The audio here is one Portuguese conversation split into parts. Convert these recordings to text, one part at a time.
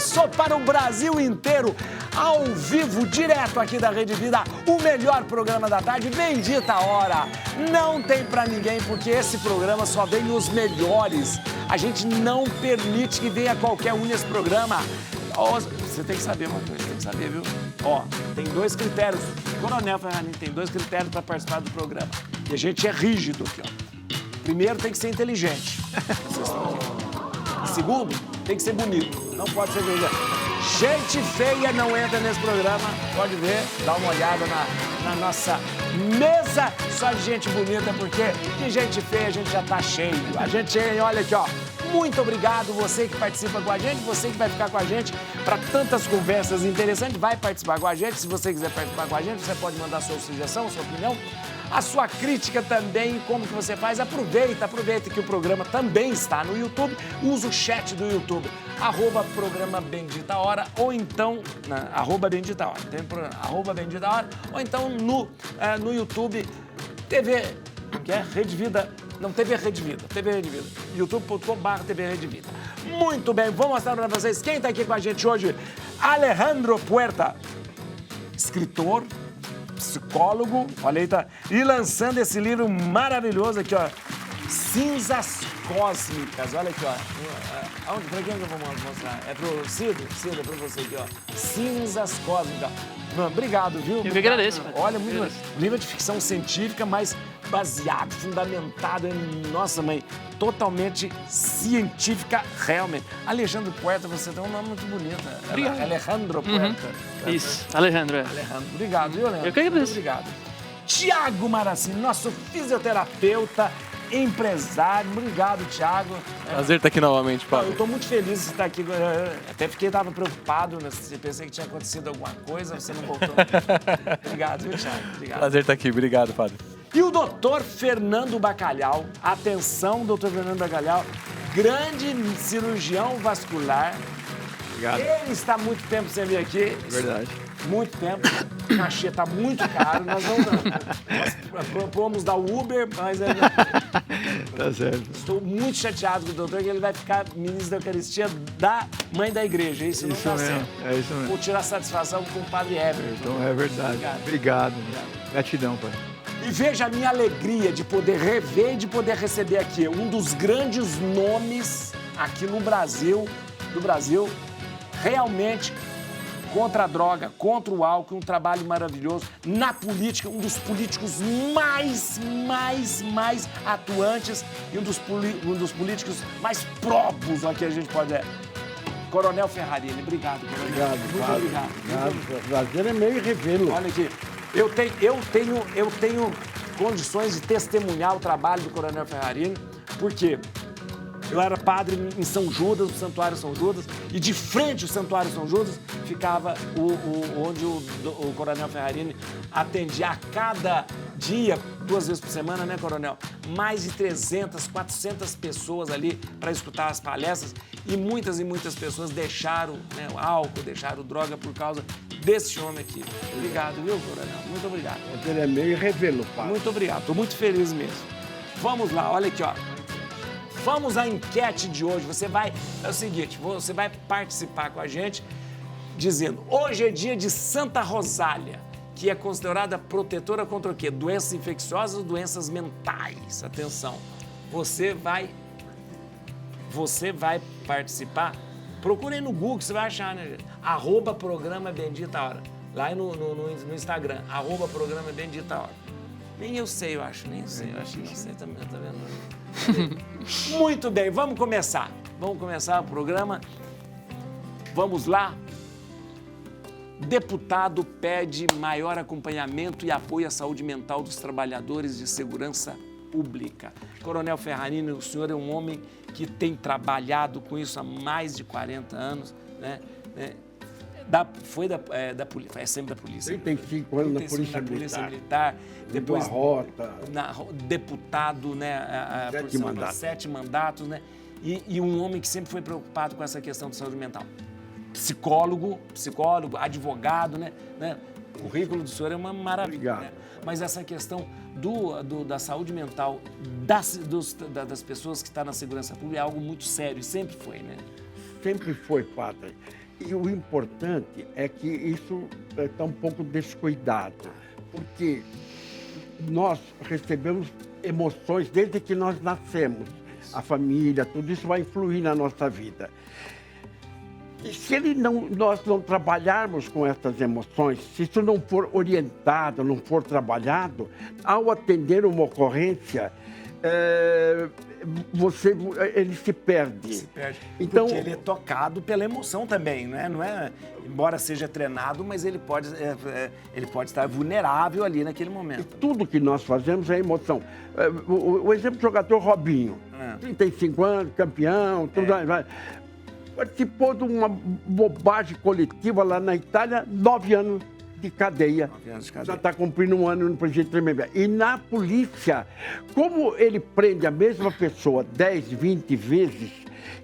Começou para o Brasil inteiro, ao vivo, direto aqui da Rede Vida, o melhor programa da tarde, Bendita Hora. Não tem pra ninguém, porque esse programa só vem os melhores. A gente não permite que venha qualquer um nesse programa. Você tem que saber uma coisa, tem que saber, viu? Ó, tem 2 critérios. Coronel Ferrarini tem 2 critérios para participar do programa. E a gente é rígido aqui, ó. Primeiro, tem que ser inteligente. Vocês estão aqui. Segundo, tem que ser bonito. Não pode ser feia. Gente feia não entra nesse programa. Pode ver, dá uma olhada na nossa mesa só de gente bonita, porque de gente feia a gente já tá cheio. A gente, olha aqui, ó. Muito obrigado, você que participa com a gente, você que vai ficar com a gente para tantas conversas interessantes, vai participar com a gente. Se você quiser participar com a gente, você pode mandar sua sugestão, sua opinião, a sua crítica também, como que você faz. Aproveita que o programa também está no YouTube. Usa o chat do YouTube, @programa Bendita Hora, ou então, @Bendita Hora, tem programa, @Bendita Hora, ou então no YouTube, TV, que é Rede Vida. Não, TV Rede Vida, youtube.com/TV Rede Vida. Muito bem, vou mostrar para vocês quem está aqui com a gente hoje. Alejandro Puerta, escritor, psicólogo, olha aí, tá, e lançando esse livro maravilhoso aqui, ó, Cinzas Cósmicas, olha aqui, ó. Para quem que eu vou mostrar? É pro Cido, é para você aqui, ó. Cinzas Cósmicas. Obrigado, viu? Eu que agradeço. Olha, muito livro de ficção científica, mas baseado, fundamentado em, nossa mãe, totalmente científica, realmente. Alejandro Puerta, você tem um nome muito bonito. Obrigado. Alejandro Puerta. Isso, Alejandro. Alejandro, obrigado, viu, Leandro? Eu que agradeço. Muito obrigado. Tiago Maracini, nosso fisioterapeuta, empresário. Obrigado, Tiago. Prazer estar aqui novamente, Paulo. Eu estou muito feliz de estar aqui. Até porque estava preocupado, né? Pensei que tinha acontecido alguma coisa, você não voltou. Obrigado, viu, Tiago? Obrigado. Prazer estar aqui, obrigado, Padre. E o doutor Fernando Bacalhau, atenção, doutor Fernando Bacalhau, grande cirurgião vascular. Obrigado. Ele está há muito tempo sem vir aqui. Verdade. Muito tempo. O cachê está muito caro, nós propomos dar o Uber, mas... Tá certo. Estou muito chateado com o doutor, que ele vai ficar ministro da Eucaristia da mãe da igreja. Isso não está certo. É isso mesmo. Vou tirar satisfação com o padre Everton. Então é verdade. Obrigado. Gratidão, Pai. E veja a minha alegria de poder rever e de poder receber aqui um dos grandes nomes aqui no Brasil, realmente contra a droga, contra o álcool, um trabalho maravilhoso. Na política, um dos políticos mais atuantes e um dos políticos mais próbos aqui a gente pode ver. Coronel Ferrarini, obrigado, Coronel. Obrigado, muito Padre. obrigado. O prazer é meio revê-lo. Olha aqui, eu tenho condições de testemunhar o trabalho do Coronel Ferrarini, porque eu era padre em São Judas, no Santuário São Judas, e de frente ao Santuário São Judas ficava onde o Coronel Ferrarini atendia a cada dia, 2 vezes por semana, né, Coronel? Mais de 300, 400 pessoas ali para escutar as palestras, e muitas pessoas deixaram, né, o álcool, deixaram droga por causa desse homem aqui. Obrigado, viu, Coronel? Muito obrigado. O prazer é meio revê-lo, Padre. Muito obrigado, estou muito feliz mesmo. Vamos lá, olha aqui, ó. Vamos à enquete de hoje. É o seguinte, você vai participar com a gente dizendo: hoje é dia de Santa Rosália, que é considerada protetora contra o quê? Doenças infecciosas ou doenças mentais. Atenção, você vai participar. Procure aí no Google, que você vai achar, né? @programa Bendita Hora. Lá no Instagram, @programa Bendita Hora. Nem eu sei, eu acho, nem eu sei. Eu acho que não sei também, tá vendo? Muito bem, vamos começar. Vamos começar o programa. Vamos lá. Deputado pede maior acompanhamento e apoio à saúde mental dos trabalhadores de segurança pública. Coronel Ferrarini, o senhor é um homem que tem trabalhado com isso há mais de 40 anos, né? É sempre da polícia. 35 anos na Polícia Militar. Depois, a rota. Deputado, né? 7 mandatos. 7 mandatos, né? E um homem que sempre foi preocupado com essa questão de saúde mental. Psicólogo, advogado, né? O currículo do senhor é uma maravilha. Obrigado. Né? Mas essa questão da saúde mental das pessoas que estão na segurança pública é algo muito sério, e sempre foi, né? Sempre foi, Padre. E o importante é que isso está um pouco descuidado, porque nós recebemos emoções desde que nós nascemos. A família, tudo isso vai influir na nossa vida. E se nós não trabalharmos com essas emoções, se isso não for orientado, não for trabalhado, ao atender uma ocorrência, ele se perde. Se perde. Então, porque ele é tocado pela emoção também, não é? Embora seja treinado, mas ele pode estar vulnerável ali naquele momento. Tudo que nós fazemos é emoção. O exemplo do jogador Robinho, 35 anos, campeão, tudo mais. Participou de uma bobagem coletiva lá na Itália, 9 anos de cadeia. 9 anos de cadeia. Já está cumprindo 1 ano no presídio Tremembé. E na polícia, como ele prende a mesma pessoa 10, 20 vezes,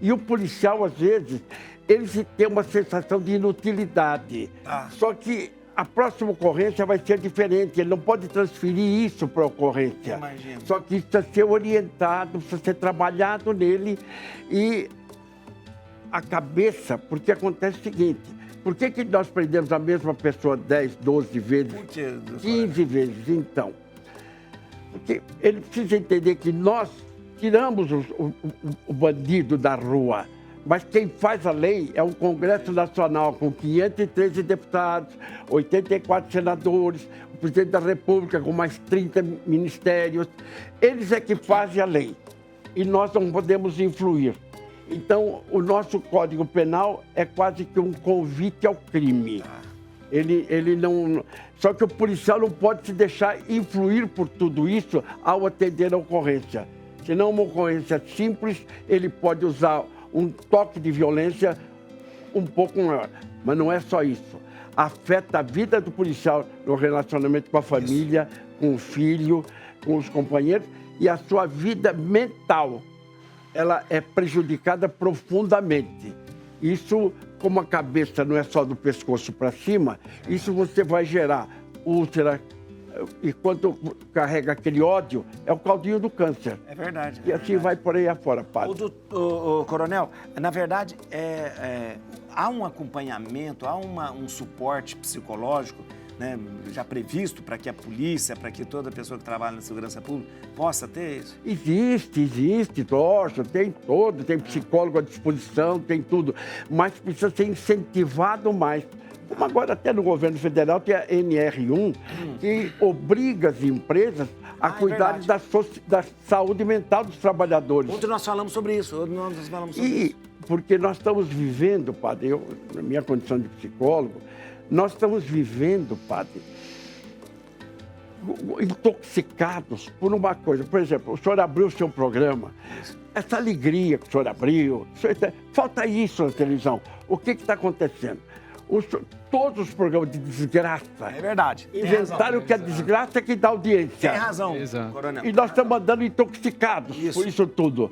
e o policial, às vezes, ele tem uma sensação de inutilidade. Só que a próxima ocorrência vai ser diferente. Ele não pode transferir isso para a ocorrência. Imagina. Só que isso precisa ser orientado, precisa ser trabalhado nele. E a cabeça, porque acontece o seguinte, por que nós prendemos a mesma pessoa 10, 12 vezes, 15 vezes? Então, porque ele precisa entender que nós tiramos o bandido da rua, mas quem faz a lei é o Congresso Nacional, com 513 deputados, 84 senadores, o presidente da República com mais 30 ministérios. Eles é que fazem a lei e nós não podemos influir. Então, o nosso Código Penal é quase que um convite ao crime. Ele não... Só que o policial não pode se deixar influir por tudo isso ao atender a ocorrência. Se não uma ocorrência simples, ele pode usar um toque de violência um pouco maior. Mas não é só isso. Afeta a vida do policial no relacionamento com a família, com o filho, com os companheiros e a sua vida mental. Ela é prejudicada profundamente. Isso, como a cabeça não é só do pescoço para cima, isso você vai gerar úlcera, e quando carrega aquele ódio, é o caldinho do câncer. É verdade. E assim vai por aí afora, padre. Coronel, na verdade, há um acompanhamento, há um suporte psicológico, né, já previsto para que a polícia, para que toda pessoa que trabalha na segurança pública possa ter isso? Existe, lógico, tem psicólogo à disposição, tem tudo, mas precisa ser incentivado mais. Como agora até no governo federal tem a NR1, que obriga as empresas a cuidar da saúde mental dos trabalhadores. Ontem nós falamos sobre isso, Porque nós estamos vivendo, padre, eu, na minha condição de psicólogo, nós estamos vivendo, padre, intoxicados por uma coisa. Por exemplo, o senhor abriu o seu programa, essa alegria que o senhor abriu, falta isso na televisão. O que está acontecendo? Todos os programas de desgraça. É verdade. Inventaram que a desgraça é que dá audiência. Tem razão, Exato. Coronel. E nós estamos andando intoxicados por isso tudo.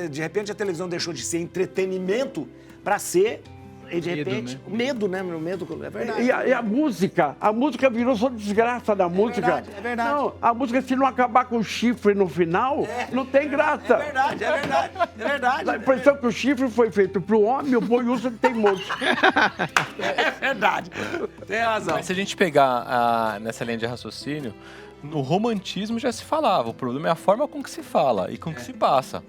De repente a televisão deixou de ser entretenimento para ser, de repente, medo, né? O medo, é verdade. E a música virou só desgraça da música. É verdade. Não, a música, se não acabar com o chifre no final, não tem graça. É verdade. Dá a impressão que o chifre foi feito para o homem, o boi usa de teimoso. É verdade. Tem razão. Mas se a gente pegar nessa linha de raciocínio, no romantismo já se falava. O problema é a forma com que se fala e com que se passa.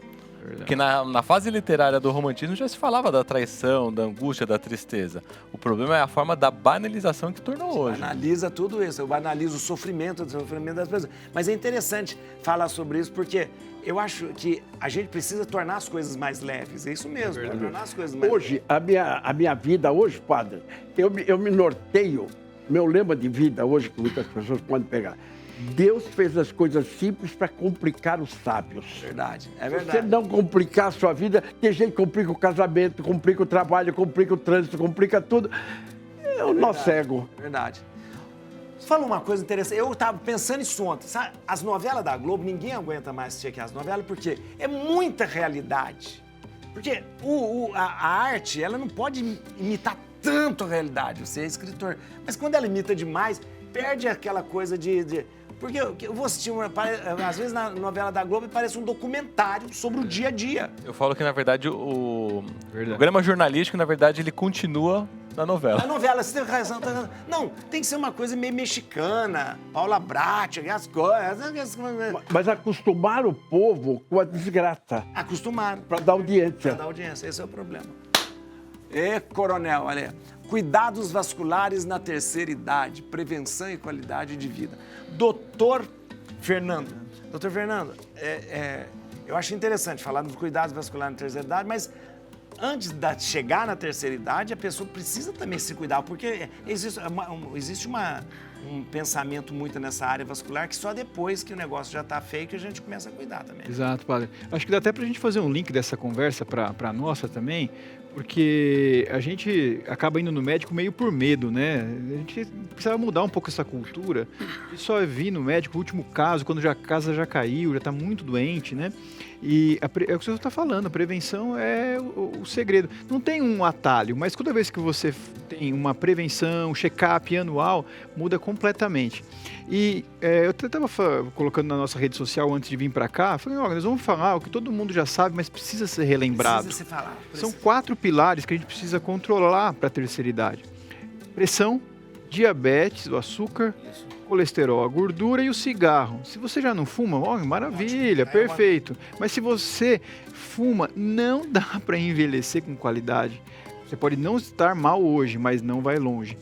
Porque na fase literária do romantismo já se falava da traição, da angústia, da tristeza. O problema é a forma da banalização que tornou hoje. Banaliza tudo isso, eu banalizo o sofrimento das pessoas. Mas é interessante falar sobre isso porque eu acho que a gente precisa tornar as coisas mais leves. É isso mesmo, tornar as coisas mais Hoje, a minha vida hoje, padre, eu me norteio, meu lema de vida hoje, que muitas pessoas podem pegar, Deus fez as coisas simples para complicar os sábios. Verdade, é Se verdade. você não complicar a sua vida, tem gente que complica o casamento, complica o trabalho, complica o trânsito, complica tudo. É o nó cego. Verdade. Fala uma coisa interessante, eu estava pensando isso ontem, sabe? As novelas da Globo, ninguém aguenta mais assistir aqui as novelas, porque é muita realidade. Porque a arte, ela não pode imitar tanto a realidade, você é escritor, mas quando ela imita demais, perde aquela coisa de Porque eu vou assistir, às vezes na novela da Globo parece um documentário sobre o dia a dia. Eu falo que, na verdade, o programa jornalístico, na verdade, ele continua na novela. A novela, você tem razão. Não, tem que ser uma coisa meio mexicana, Paula Brat, as coisas. Mas acostumar o povo com a desgraça. Acostumaram. Para dar audiência. Para dar audiência, esse é o problema. Coronel, olha, cuidados vasculares na terceira idade, prevenção e qualidade de vida. Doutor Fernando, eu acho interessante falar dos cuidados vasculares na terceira idade, mas antes de chegar na terceira idade, a pessoa precisa também se cuidar, porque existe um pensamento muito nessa área vascular que só depois que o negócio já está feio que a gente começa a cuidar também. Exato, padre. Acho que dá até para a gente fazer um link dessa conversa para a nossa também, porque a gente acaba indo no médico meio por medo, né? A gente precisa mudar um pouco essa cultura e só vir no médico, o último caso, quando a casa já caiu, já está muito doente, né? E é o que você está falando, a prevenção é o segredo. Não tem um atalho, mas toda vez que você tem uma prevenção, um check-up anual, muda completamente. E eu estava colocando na nossa rede social antes de vir para cá, falei, nós vamos falar o que todo mundo já sabe, mas precisa ser relembrado. Precisa ser falado. São 4 pilares que a gente precisa controlar para a terceira idade. Pressão, diabetes, o açúcar, colesterol, a gordura e o cigarro. Se você já não fuma, maravilha, perfeito. Mas se você fuma, não dá para envelhecer com qualidade. Você pode não estar mal hoje, mas não vai longe.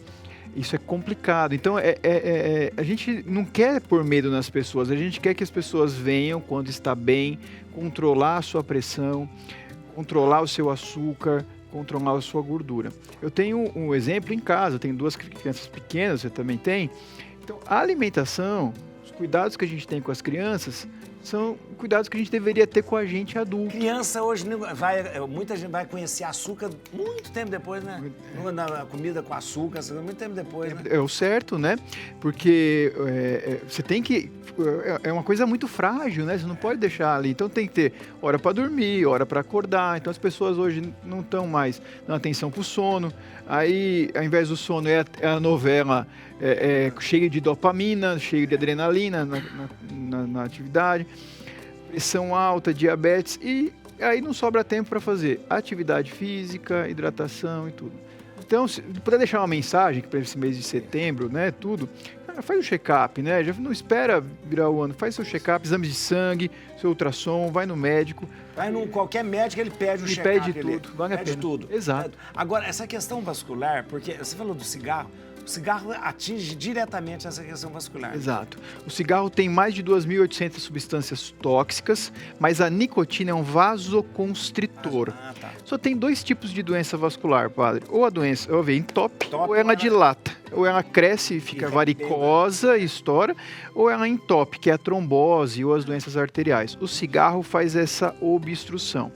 Isso é complicado. Então, a gente não quer pôr medo nas pessoas, a gente quer que as pessoas venham quando está bem, controlar a sua pressão, controlar o seu açúcar, controlar a sua gordura. Eu tenho um exemplo em casa, eu tenho 2 crianças pequenas, você também tem. Então, a alimentação, os cuidados que a gente tem com as crianças, são cuidados que a gente deveria ter com a gente adulto. Criança hoje, muita gente vai conhecer açúcar muito tempo depois, né? Na comida com açúcar, muito tempo depois, né? É o certo, né? Porque você tem que... É uma coisa muito frágil, né? Você não pode deixar ali. Então tem que ter hora para dormir, hora para acordar. Então as pessoas hoje não estão mais dando atenção para o sono. Aí, ao invés do sono, é a novela cheia de dopamina, cheia de adrenalina na atividade. Pressão alta, diabetes, e aí não sobra tempo para fazer atividade física, hidratação e tudo. Então, se puder deixar uma mensagem para esse mês de setembro, né, tudo, faz o check-up, né, já não espera virar o ano, faz seu check-up, exames de sangue, seu ultrassom, vai no médico. Vai num qualquer médico, ele pede o check-up. Ele pede tudo, vale a pena. Pede tudo. Exato. Agora, essa questão vascular, porque você falou do cigarro, o cigarro atinge diretamente essa questão vascular. Exato. O cigarro tem mais de 2.800 substâncias tóxicas, mas a nicotina é um vasoconstritor. Tá. Só tem 2 tipos de doença vascular, padre. Ou a doença entope, ou ela ela dilata. Ou ela cresce e fica varicosa e estoura, ou ela entope, que é a trombose ou as doenças arteriais. O cigarro faz essa obstrução.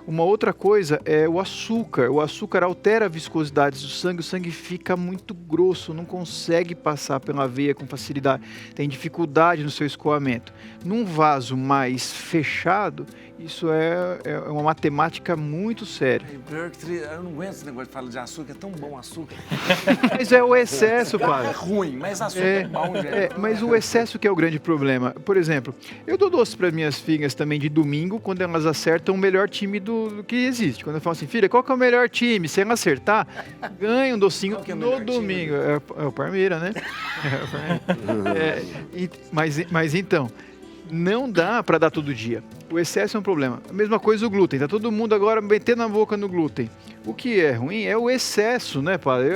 Uma outra coisa é o açúcar. O açúcar altera a viscosidade do sangue, o sangue fica muito grosso, não consegue passar pela veia com facilidade, tem dificuldade no seu escoamento. Num vaso mais fechado, isso é uma matemática muito séria. Eu não aguento esse negócio de falar de açúcar, é tão bom o açúcar. Mas é o excesso, padre. É ruim, mas açúcar é bom, gente. Mas o excesso que é o grande problema. Por exemplo, eu dou doce para minhas filhas também de domingo, quando elas acertam o melhor time do que existe. Quando eu falo assim, filha, qual que é o melhor time? Se ela acertar, ganha um docinho no domingo. É o Parmeira, né? Mas então, não dá para dar todo dia. O excesso é um problema. A mesma coisa o glúten. Tá todo mundo agora metendo a boca no glúten. O que é ruim é o excesso, né, padre?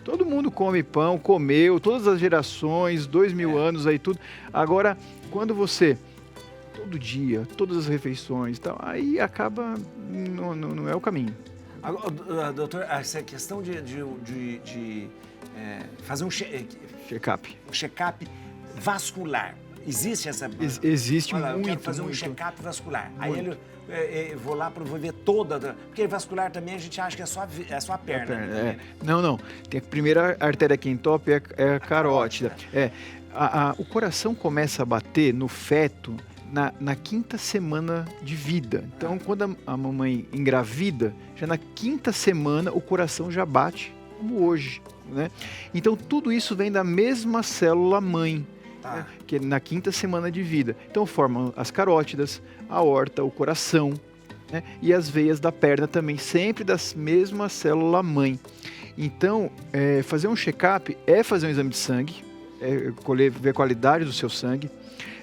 Todo mundo come pão, comeu, todas as gerações, 2000 anos aí, tudo. Agora, quando você... todo dia, todas as refeições e tal, aí acaba, não é o caminho. Agora, doutor, essa questão de fazer um check-up vascular, existe essa... Existe muito. Eu quero fazer muito. um check-up vascular. Muito. Aí eu vou lá para ver toda... Porque vascular também a gente acha que é só a perna. Né? Não. Tem a primeira artéria que entope é a carótida. O coração começa a bater no feto na 5ª semana de vida. Então, quando a mamãe engravida, já na 5ª semana o coração já bate como hoje, né? Então, tudo isso vem da mesma célula-mãe, né? Que é na 5ª semana de vida. Então, formam as carótidas, a aorta, o coração, né? E as veias da perna também, sempre da mesma célula-mãe. Então, fazer um check-up é fazer um exame de sangue, ver a qualidade do seu sangue.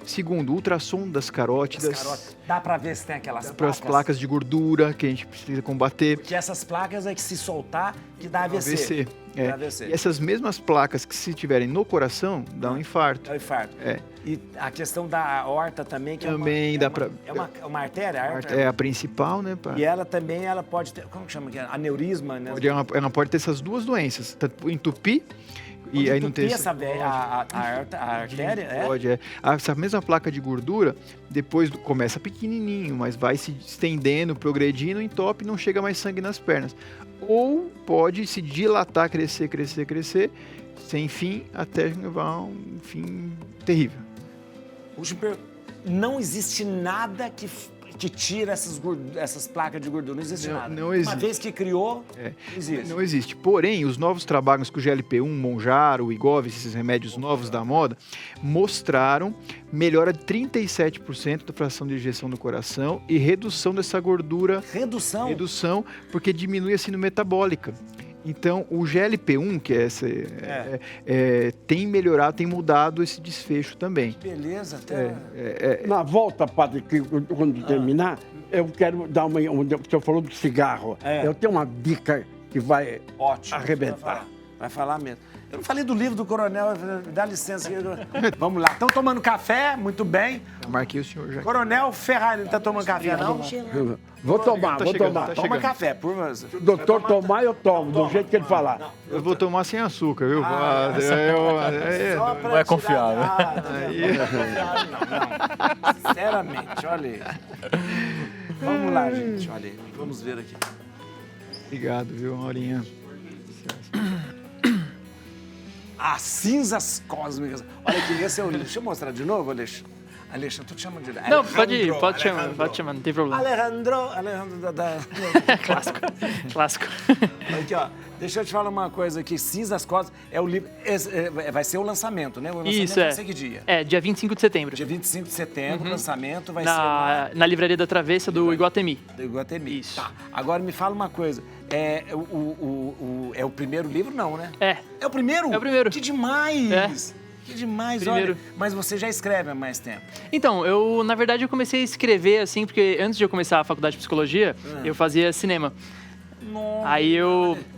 Segundo, ultrassom das carótidas. Dá para ver se tem aquelas placas. As placas de gordura que a gente precisa combater. Porque essas placas é que se soltar, que dá AVC. E essas mesmas placas que se tiverem no coração, dá um infarto. É um infarto. E a questão da aorta também, que também é uma artéria? É a principal, né? E ela também, ela pode ter, como que chama? Aneurisma, né? Ela pode ter essas duas doenças, tanto entupir. E aí não tem a artéria? Pode, Essa mesma placa de gordura, depois começa pequenininho, mas vai se estendendo, progredindo, entope e não chega mais sangue nas pernas. Ou pode se dilatar, crescer, sem fim, até levar a um fim terrível. Não existe nada que tira essas placas de gordura. Não existe nada. Não existe. Uma vez que criou, não existe. Não existe. Porém, os novos trabalhos com o GLP-1, Mounjaro, o Wegovy, esses remédios novos da moda, mostraram melhora de 37% da fração de ejeção do coração e redução dessa gordura. Redução? Redução, porque diminui a síndrome metabólica. Então, o GLP-1, que tem melhorado, tem mudado esse desfecho também. Que beleza, até... Na volta, padre, quando terminar, eu quero dar uma... O senhor falou do cigarro. Eu tenho uma dica que vai arrebentar. Vai falar mesmo. Eu não falei do livro do Coronel, dá licença. Vamos lá. Estão tomando café? Muito bem. Eu marquei o senhor já. Coronel Ferrari, não está tomando café, não? Vou tomar. Toma café, por favor. Se o doutor tomar, eu tomo, do jeito que ele falar. Eu vou tomar sem açúcar, viu? Não é confiável. Não. Sinceramente, olha aí. Vamos lá, gente, olha aí. Vamos ver aqui. Obrigado, viu, Aurinha? As cinzas cósmicas. Olha aqui, esse é o livro. Deixa eu mostrar de novo, Alexandre. Alexandre, tu te chama de... Não, pode chamar, não tem problema. Alejandro Clássico. Aqui, ó. Deixa eu te falar uma coisa aqui. Cinzas Cósmicas é o livro... vai ser o lançamento, né? O lançamento Isso, vai ser que dia? Dia 25 de setembro. Dia 25 de setembro, o lançamento vai ser... Na Livraria da Travessa do Iguatemi. Do Iguatemi. Isso. Tá. Agora me fala uma coisa. É o primeiro livro, não, né? É. É o primeiro? É o primeiro. Que demais! Que demais, Primeiro. olha. Mas você já escreve há mais tempo. Então, na verdade, eu comecei a escrever, assim, porque antes de eu começar a faculdade de psicologia, eu fazia cinema. Nossa.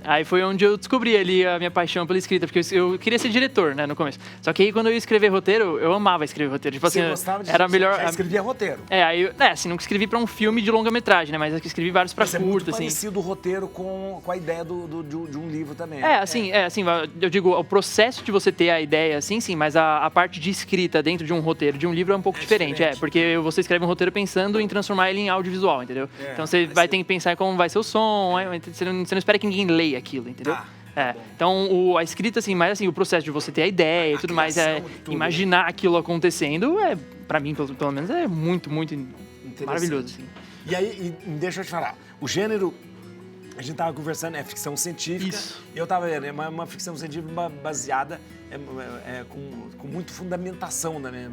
Aí foi onde eu descobri ali a minha paixão pela escrita, porque eu queria ser diretor, né, no começo. Só que aí quando eu ia escrever roteiro, eu amava escrever roteiro. Tipo Você assim, gostava de era melhor. Já escrevia roteiro. Assim, nunca escrevi pra um filme de longa-metragem, né, mas eu escrevi vários pra curta, curta, assim. Parecido o roteiro com a ideia de um livro também. Eu digo, o processo de você ter a ideia, assim, sim, mas a parte de escrita dentro de um roteiro, de um livro é um pouco diferente. Porque você escreve um roteiro pensando em transformar ele em audiovisual, entendeu? Então você vai ter que pensar em como vai ser o som, você não espera que ninguém leia aquilo, entendeu? Então, a escrita, assim, mas assim, o processo de você ter a ideia e tudo mais, imaginar aquilo acontecendo, pra mim, pelo menos, é muito, muito maravilhoso, assim. E aí, deixa eu te falar, o gênero, a gente tava conversando, é ficção científica. Isso. E eu tava vendo, é uma ficção científica baseada com muito fundamentação, né?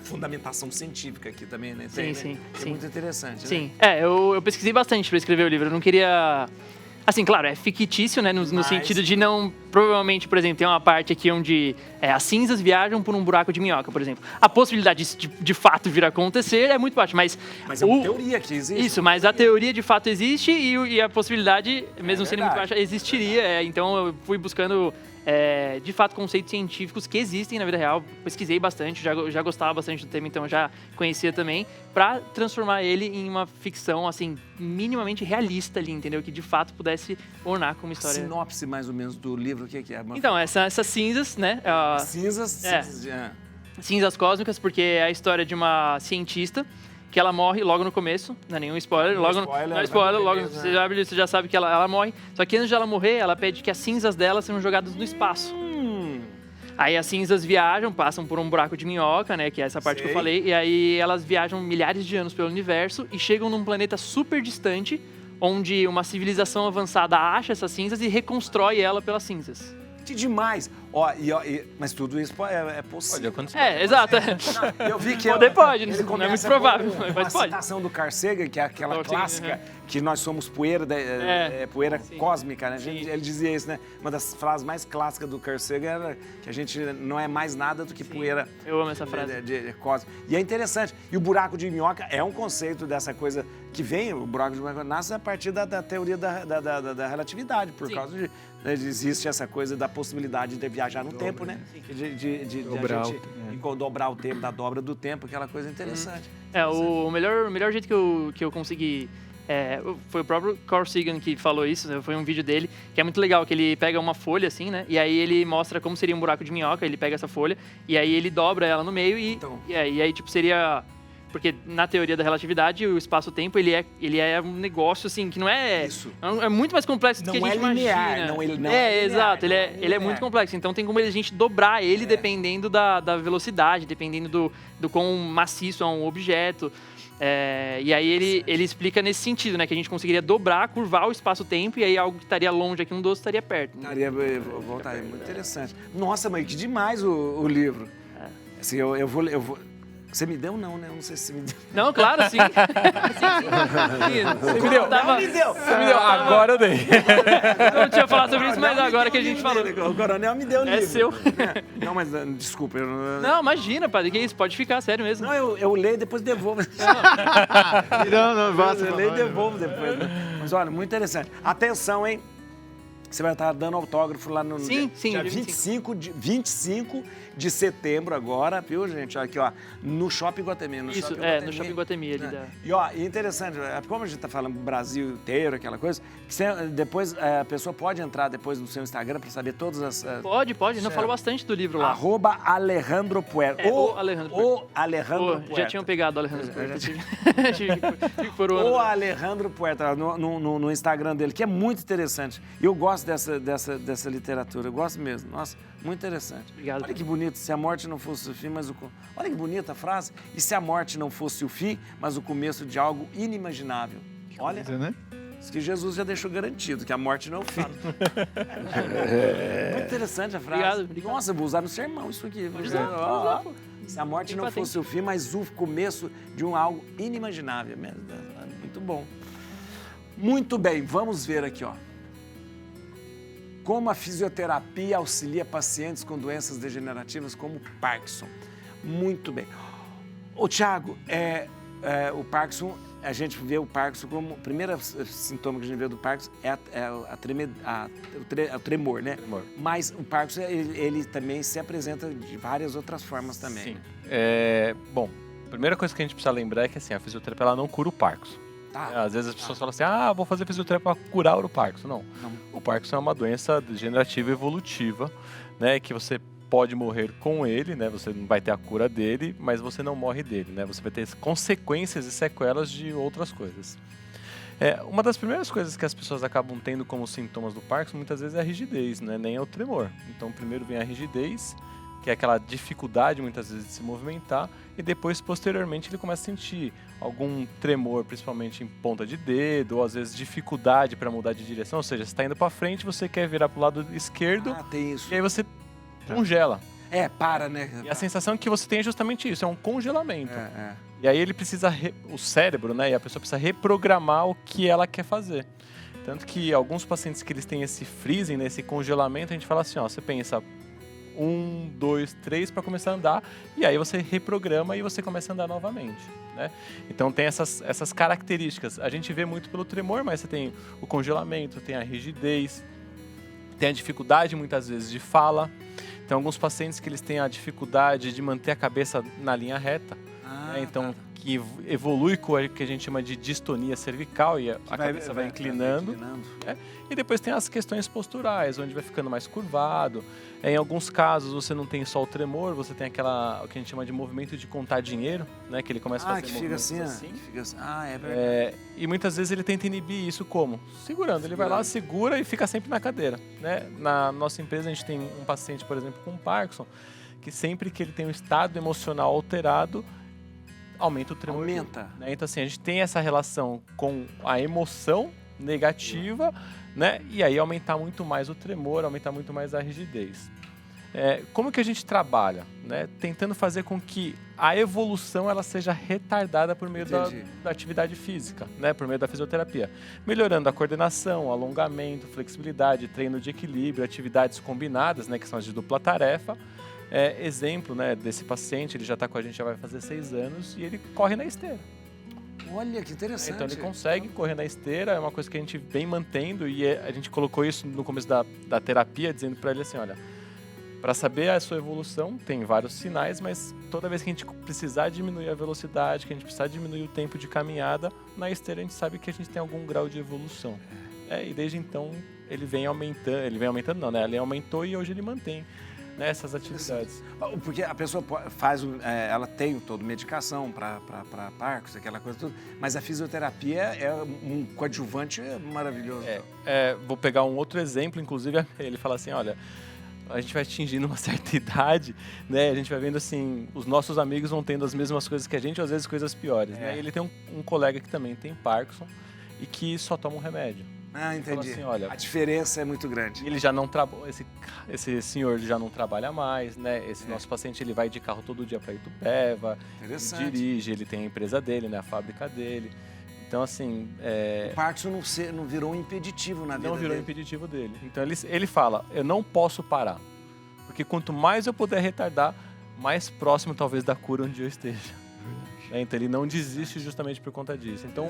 Fundamentação científica aqui também, né? Sim. É muito interessante, Sim. né? Eu pesquisei bastante pra escrever o livro, eu não queria... Assim, claro, é fictício, né? No sentido de não... Provavelmente, por exemplo, tem uma parte aqui onde as cinzas viajam por um buraco de minhoca, por exemplo. A possibilidade de fato vir a acontecer é muito baixa, mas... Mas é uma teoria que existe. Isso, mas a teoria de fato existe e a possibilidade, mesmo sendo muito baixa, existiria. Então, eu fui buscando... de fato, conceitos científicos que existem na vida real. Pesquisei bastante, já gostava bastante do tema, então já conhecia também, para transformar ele em uma ficção, assim, minimamente realista ali, entendeu? Que de fato pudesse ornar com uma história. A sinopse, mais ou menos, do livro, o que é? Então, essas cinzas, né? Cinzas cósmicas, porque é a história de uma cientista que ela morre logo no começo, não é nenhum spoiler, você já sabe que ela morre, só que antes de ela morrer, ela pede que as cinzas dela sejam jogadas no espaço. Aí as cinzas viajam, passam por um buraco de minhoca, né, que é essa parte que eu falei, e aí elas viajam milhares de anos pelo universo e chegam num planeta super distante, onde uma civilização avançada acha essas cinzas e reconstrói ela pelas cinzas. Que demais! Mas tudo isso é possível. Pode acontecer. Exato. Eu vi que Pode, ele não é começa muito provável, com mas uma pode. citação do Carl Sagan, que é aquela Carl Sagan, clássica, que nós somos poeira, poeira Sim. cósmica, né? Ele dizia isso, né? Uma das frases mais clássicas do Carl Sagan era que a gente não é mais nada do que poeira. Eu amo essa frase. Cósmica. E é interessante. E o buraco de minhoca é um conceito dessa coisa que vem, o buraco de minhoca nasce a partir da teoria da relatividade, por Sim. causa de existe essa coisa da possibilidade de viajar no tempo, né? De Dobrar a gente dobrar o tempo, da dobra do tempo, aquela coisa interessante. O melhor jeito que eu consegui... foi o próprio Carl Sagan que falou isso, né? Foi um vídeo dele, que é muito legal, que ele pega uma folha assim, né? E aí ele mostra como seria um buraco de minhoca, ele pega essa folha, e aí ele dobra ela no meio e aí tipo seria... Porque na teoria da relatividade, o espaço-tempo, ele é um negócio, assim, que não é... Isso. É muito mais complexo do que a gente linear, imagina. ele não é linear, exato. não é Ele é linear. muito complexo. Então tem como a gente dobrar ele dependendo da velocidade, dependendo do quão maciço é um objeto. E aí ele explica nesse sentido, né? Que a gente conseguiria dobrar, curvar o espaço-tempo e aí algo que estaria longe aqui, um doce estaria perto. Voltar, é muito interessante. Nossa, mãe, que demais o livro. Assim, eu vou... Você me deu não, né? Eu não sei se você me deu. Não, claro, sim. Você me deu? Não me deu. Você me deu, agora eu dei. Eu não tinha falado sobre isso, mas agora que a gente falou. O coronel me deu o livro. É seu. Não, mas desculpa. Não, imagina, padre, que isso? Pode ficar, sério mesmo. Não, eu leio e depois devolvo. Não, basta. Eu leio e devolvo depois. Né? Mas olha, muito interessante. Atenção, hein? Você vai estar dando autógrafo lá no Sim, dia dia 25 de setembro agora, viu, gente? Olha aqui, ó, no Shopping Guatemi. No Shopping Guatemi ali. E, ó, interessante, como a gente tá falando Brasil inteiro, aquela coisa, que depois a pessoa pode entrar depois no seu Instagram para saber todas as... Pode. Não, falo bastante do livro lá. @Alejandro Puerta. O Alejandro Puerta. O Alejandro Puerta. Já tinham pegado o Alejandro Puerta. O Alejandro Puerta, no Instagram dele, que é muito interessante. Eu gosto dessa literatura, eu gosto mesmo. Nossa, muito interessante. Obrigado. Olha que bonito, se a morte não fosse o fim, mas o... Olha que bonita a frase. E se a morte não fosse o fim, mas o começo de algo inimaginável. Olha, Né? isso que Jesus já deixou garantido, que a morte não é o fim. Muito interessante a frase. Obrigado. Nossa, eu vou usar no sermão isso aqui. Pode usar, pô. Se a morte não fosse o fim, mas o começo de algo inimaginável. Muito bom. Muito bem, vamos ver aqui, ó. Como a fisioterapia auxilia pacientes com doenças degenerativas como Parkinson. Muito bem. Ô, Thiago, o Parkinson, a gente vê o Parkinson como... O primeiro sintoma que a gente vê do Parkinson é o tremor, né? Tremor. Mas o Parkinson, ele também se apresenta de várias outras formas também. Sim. Bom, a primeira coisa que a gente precisa lembrar é que assim, a fisioterapia ela não cura o Parkinson. Às vezes as pessoas falam assim, vou fazer fisioterapia para curar o Parkinson. Não. O Parkinson é uma doença degenerativa evolutiva, né, que você pode morrer com ele, né, você não vai ter a cura dele, mas você não morre dele, né, você vai ter consequências e sequelas de outras coisas. Uma das primeiras coisas que as pessoas acabam tendo como sintomas do Parkinson, muitas vezes é a rigidez, né, nem é o tremor. Então primeiro vem a rigidez, que é aquela dificuldade muitas vezes de se movimentar, e depois, posteriormente, ele começa a sentir algum tremor, principalmente em ponta de dedo, ou às vezes dificuldade para mudar de direção, ou seja, você está indo para frente, você quer virar para o lado esquerdo, Tem isso. e aí você congela. Para, né? E a sensação que você tem é justamente isso, é um congelamento. É. E aí ele precisa, o cérebro, né, e a pessoa precisa reprogramar o que ela quer fazer. Tanto que alguns pacientes que eles têm esse freezing, né, esse congelamento, a gente fala assim, ó, você pensa 1, 2, 3 para começar a andar, e aí você reprograma e você começa a andar novamente, né? Então tem essas características. A gente vê muito pelo tremor, mas você tem o congelamento, tem a rigidez, tem a dificuldade muitas vezes de fala. Tem alguns pacientes que eles têm a dificuldade de manter a cabeça na linha reta, né? Então que evolui com o que a gente chama de distonia cervical e a cabeça vai inclinando. E depois tem as questões posturais, onde vai ficando mais curvado. Em alguns casos você não tem só o tremor, você tem o que a gente chama de movimento de contar dinheiro, né? Que ele começa a fazer que fica assim. É verdade. E muitas vezes ele tenta inibir isso como? Segurando. Ele vai lá, segura e fica sempre na cadeira, né? Na nossa empresa a gente tem um paciente, por exemplo, com Parkinson, que sempre que ele tem um estado emocional alterado, aumenta o tremor. Aumenta. Né? Então assim, a gente tem essa relação com a emoção, negativa, né? E aí aumentar muito mais o tremor, aumentar muito mais a rigidez. Como que a gente trabalha? Né? Tentando fazer com que a evolução ela seja retardada por meio da atividade física, né? Por meio da fisioterapia. Melhorando a coordenação, alongamento, flexibilidade, treino de equilíbrio, atividades combinadas, né? Que são as de dupla tarefa. Exemplo, né, desse paciente, ele já está com a gente, já vai fazer 6 anos, e ele corre na esteira. Olha, que interessante. Então ele consegue correr na esteira, é uma coisa que a gente vem mantendo, e a gente colocou isso no começo da terapia, dizendo para ele assim, olha, para saber a sua evolução, tem vários sinais, mas toda vez que a gente precisar diminuir a velocidade, que a gente precisar diminuir o tempo de caminhada, na esteira a gente sabe que a gente tem algum grau de evolução. E desde então ele vem aumentando não, né? Ele aumentou e hoje ele mantém, né, essas atividades. Porque a pessoa faz, ela tem toda medicação para Parkinson, aquela coisa tudo, mas a fisioterapia é um coadjuvante maravilhoso. Vou pegar um outro exemplo, inclusive ele fala assim, olha, a gente vai atingindo uma certa idade, né? A gente vai vendo assim, os nossos amigos vão tendo as mesmas coisas que a gente, ou às vezes coisas piores, né? E ele tem um colega que também tem Parkinson e que só toma um remédio. Ah, entendi. Assim, olha, a diferença é muito grande. Ele já não trabalha, esse senhor já não trabalha mais, né? Esse nosso paciente, ele vai de carro todo dia para Itupeva, ele dirige, ele tem a empresa dele, né? A fábrica dele. Então, assim... O Parkinson não virou um impeditivo na vida dele. Não virou impeditivo dele. Então, ele fala, eu não posso parar. Porque quanto mais eu puder retardar, mais próximo, talvez, da cura onde eu esteja. Então, ele não desiste justamente por conta disso. Então,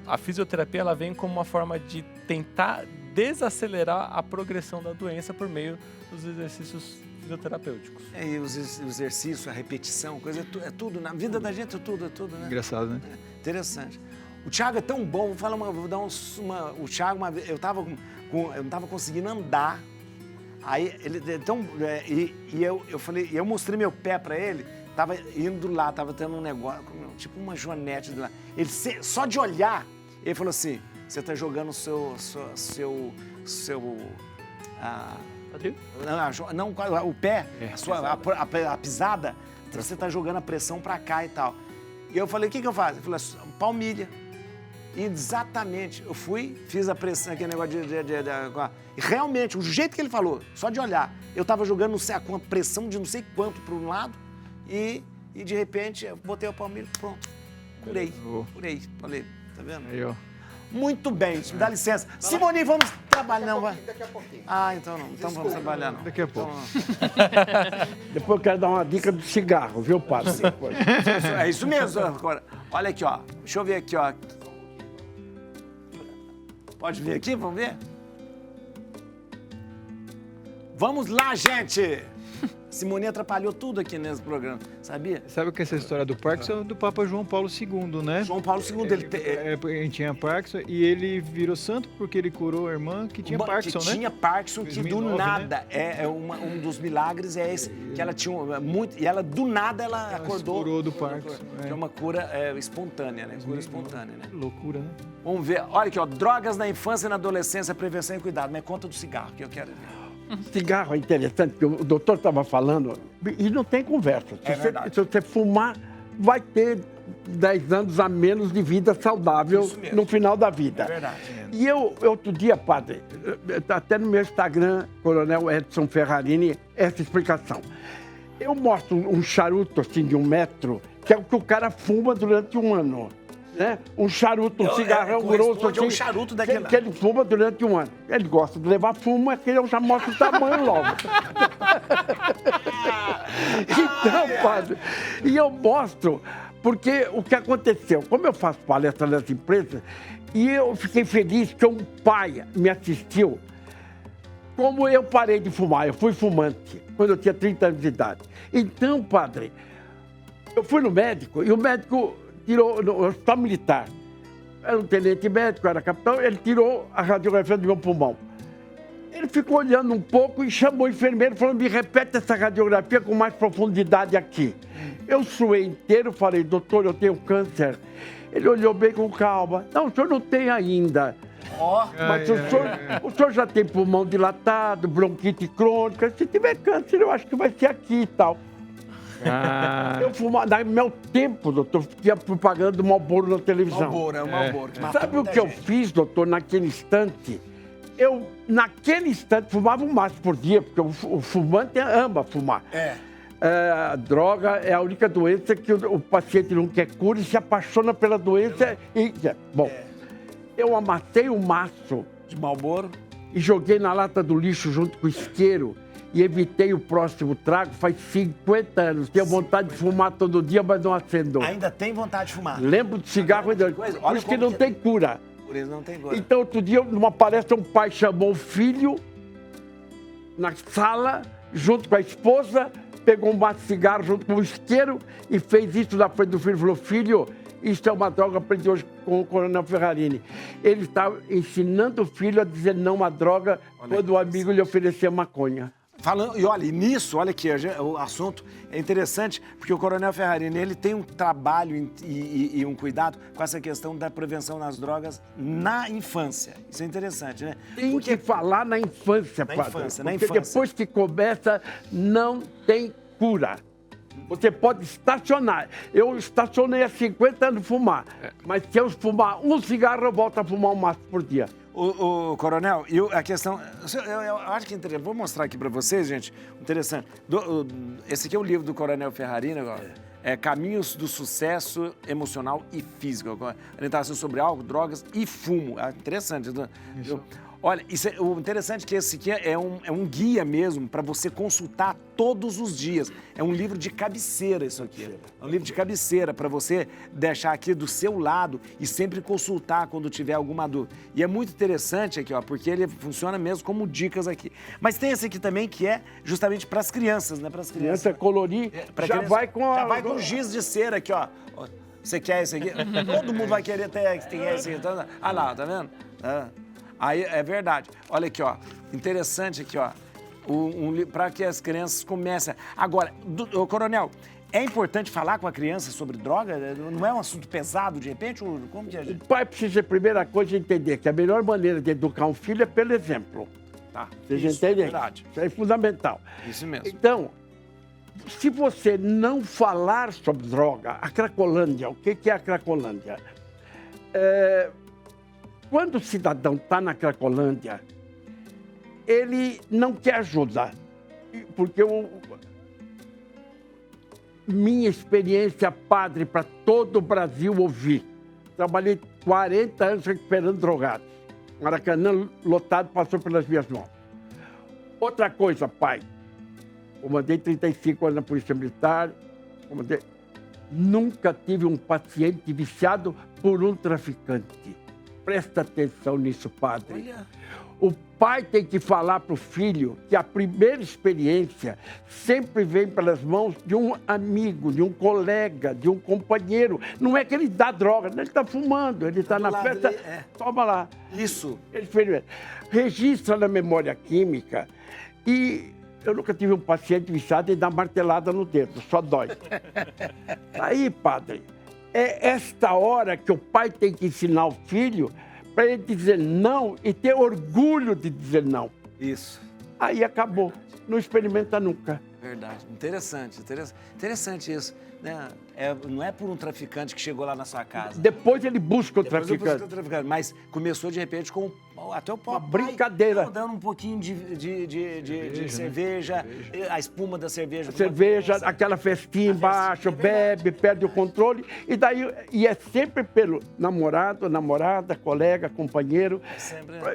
a fisioterapia, ela vem como uma forma de tentar desacelerar a progressão da doença por meio dos exercícios fisioterapêuticos. E os exercícios, a repetição, é tudo. Na vida da gente é tudo, né? Engraçado, né? Interessante. O Thiago é tão bom, vou dar o Thiago, uma vez, eu não tava conseguindo andar, aí ele eu falei, eu mostrei meu pé para ele, tava indo lá, tava tendo um negócio, tipo uma joanete de lá. Ele, só de olhar, ele falou assim, você tá jogando o pé, a pisada, você tá jogando a pressão para cá e tal. E eu falei, o que eu faço? Ele falou, palmilha. E exatamente, eu fiz a pressão, aquele negócio e realmente, o jeito que ele falou, só de olhar, eu tava jogando com uma pressão de não sei quanto para um lado e de repente eu botei a palmilha, pronto, curei, falei, tá vendo? Aí, ó. Muito bem, me dá licença. Simone, vamos trabalhar, não, vai? Daqui a pouquinho. Então não, então vamos trabalhar, não. Daqui a pouco. Depois eu quero dar uma dica do cigarro, viu, padre? É isso mesmo. Agora, olha aqui, ó. Deixa eu ver aqui, ó. Pode ver aqui? Vamos ver? Vamos lá, gente! Simone atrapalhou tudo aqui nesse programa, sabia? Sabe que essa história do Parkinson é do Papa João Paulo II, né? João Paulo II, ele tinha Parkinson e ele virou santo porque ele curou a irmã que tinha Parkinson, né? Tinha Parkinson, 2009, que do nada, né? Um dos milagres é esse, que ela tinha muito, e ela do nada ela acordou. Curou do Parkinson. Que é uma cura espontânea, né? Cura espontânea, né? Loucura, né? Vamos ver, olha aqui, ó, drogas na infância e na adolescência, prevenção e cuidado, mas conta do cigarro, que eu quero ver. Cigarro é interessante, porque o doutor estava falando, e não tem conversa. Se você fumar, vai ter 10 anos a menos de vida saudável no final da vida. É verdade. E eu, outro dia, padre, até no meu Instagram, Coronel Edson Ferrarini, essa explicação. Eu mostro um charuto assim de 1 metro, que é o que o cara fuma durante um ano. Né? Um charuto, um cigarrão grosso assim, um charuto daquele que ele fuma durante um ano. Ele gosta de levar fumo, é que eu já mostro o tamanho logo. Então, padre, e eu mostro, porque o que aconteceu, como eu faço palestra nas empresas, e eu fiquei feliz que um pai me assistiu, como eu parei de fumar, eu fui fumante, quando eu tinha 30 anos de idade. Então, padre, eu fui no médico, e o médico tirou no hospital militar. Era um tenente médico, era capitão, ele tirou a radiografia do meu pulmão. Ele ficou olhando um pouco e chamou o enfermeiro, falando, me repete essa radiografia com mais profundidade aqui. Eu suei inteiro, falei, doutor, eu tenho câncer. Ele olhou bem com calma. Não, o senhor não tem ainda. Mas o senhor já tem pulmão dilatado, bronquite crônica. Se tiver câncer, eu acho que vai ser aqui e tal. Eu fumava, no meu tempo, doutor, tinha propaganda do Marlboro na televisão. Marlboro, é o Marlboro. que matou Sabe o muita que eu gente. fiz, doutor, naquele instante? Eu, naquele instante, fumava um maço por dia, porque o fumante ama fumar. A droga é a única doença que o paciente não quer cura e se apaixona pela doença. Bom, eu amassei o maço De Marlboro. e joguei na lata do lixo junto com o isqueiro e evitei o próximo trago faz 50 anos. Tinha vontade de fumar todo dia, mas não acendeu. Ainda tem vontade de fumar. Lembro de cigarro ainda. coisa? Por Olha isso que como não tem cura. Por isso não tem cura. Então, outro dia, numa palestra, um pai chamou o filho na sala, junto com a esposa, pegou um maço de cigarro junto com o isqueiro e fez isso na frente do filho. Falou, filho, isso é uma droga, aprendi hoje com o Coronel Ferrarini. Ele estava ensinando o filho a dizer não à droga quando o amigo lhe oferecia maconha. Falando, e olha, e nisso, olha aqui, o assunto é interessante, porque o Coronel Ferrarini, ele tem um trabalho e um cuidado com essa questão da prevenção das drogas na infância. Isso é interessante, né? Tem que falar na infância, padre. infância, na porque infância. depois que começa, não tem cura. Você pode estacionar. Eu estacionei há 50 anos fumar. Mas se eu fumar um cigarro, eu volto a fumar um maço por dia. O Coronel, a questão... Eu acho que é interessante. Vou mostrar aqui para vocês, gente. Interessante. Esse aqui é o livro do Coronel Ferrarini agora. Caminhos do Sucesso Emocional e Físico. Orientação sobre álcool, drogas e fumo. Interessante. Olha, o interessante é que esse aqui é um guia mesmo para você consultar todos os dias. É um livro de cabeceira isso aqui. É um livro de cabeceira para você deixar aqui do seu lado e sempre consultar quando tiver alguma dúvida. E é muito interessante aqui, ó, porque ele funciona mesmo como dicas aqui. Mas tem esse aqui também que é justamente para as crianças, né? Para as crianças. Criança colorir, já vai com giz de cera aqui, ó. Você quer esse aqui? Todo mundo vai querer ter esse aqui. Ah lá, tá vendo? Aí é verdade. Olha aqui, ó. Interessante aqui, ó. Para que as crianças comecem. Agora, Coronel, é importante falar com a criança sobre droga? Não é um assunto pesado, de repente? Como que é? O pai precisa, primeira coisa, entender que a melhor maneira de educar um filho é pelo exemplo. Tá. Vocês Isso, entendem? verdade. Isso é fundamental. Isso mesmo. Então, se você não falar sobre droga, a Cracolândia, o que é a Cracolândia? Quando o cidadão está na Cracolândia, ele não quer ajuda. Porque minha experiência, padre, para todo o Brasil ouvir. Trabalhei 40 anos recuperando drogados. Maracanã lotado, passou pelas minhas mãos. Outra coisa, pai. Comandei 35 anos na Polícia Militar. Nunca tive um paciente viciado por um traficante. Presta atenção nisso, padre. Olha. O pai tem que falar para o filho que a primeira experiência sempre vem pelas mãos de um amigo, de um colega, de um companheiro. Não é que ele dá droga, ele está fumando, ele está na festa, toma lá. Isso. Ele experimenta. Registra na memória química e eu nunca tive um paciente viciado e dar martelada no dedo, só dói. Aí, padre, é esta hora que o pai tem que ensinar o filho para ele dizer não e ter orgulho de dizer não. Isso. Aí acabou. Não experimenta nunca. Verdade. Interessante isso. Né? Não é por um traficante que chegou lá na sua casa. Depois ele busca o Depois ele traficante. busca o traficante. Mas começou, de repente, com até o Uma brincadeira. Dando um pouquinho de cerveja, a espuma da cerveja. Cerveja, aquela festinha embaixo, bebe, perde o controle. E é sempre pelo namorado, namorada, colega, companheiro.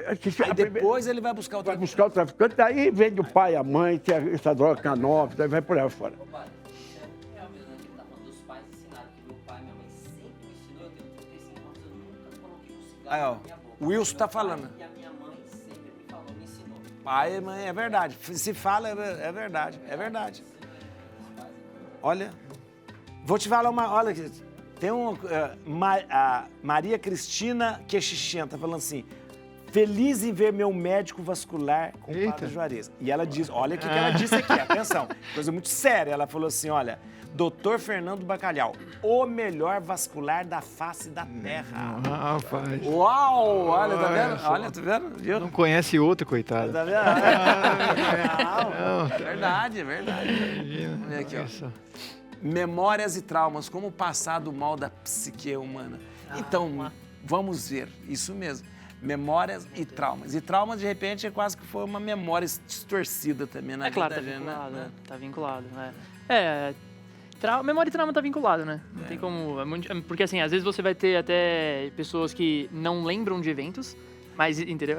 Aí depois ele vai buscar o Vai traficante. buscar o traficante, daí vende o pai, a mãe, que essa droga K9, daí vai por aí fora. É o mesmo que ele tá falando dos pais ensinaram, que meu pai e minha mãe sempre me ensinou, eu tenho 35 anos, eu nunca coloquei um cigarro Aí, ó, na minha boca. o Wilson tá Meu pai falando. E a minha mãe sempre me falou, me ensinou. Pai, mãe, é verdade. Se fala, é verdade. É verdade. Olha, vou te falar uma... Olha aqui, tem a Maria Cristina Queixichinha, tá falando assim... Feliz em ver meu médico vascular com o Padre Juarez. E ela diz, olha o que ela disse aqui, atenção, coisa muito séria. Ela falou assim, olha, Dr. Fernando Bacalhau, o melhor vascular da face da terra. Rapaz. Uau! Olha, tá vendo? Olha, tá vendo? Viu? Não conhece outro, coitado. Tá vendo? Não, verdade, é verdade. Imagina. Vamos ver aqui, ó. Olha só. Memórias e traumas, como o passado mal da psique humana. Então, vamos ver, isso mesmo. Memórias e traumas. E traumas, de repente, é quase que foi uma memória distorcida também na vida Claro, da gente, né? tá vinculado, né? Memória e trauma tá vinculado, né? Não tem como... Porque, assim, às vezes você vai ter até pessoas que não lembram de eventos, mas, entendeu?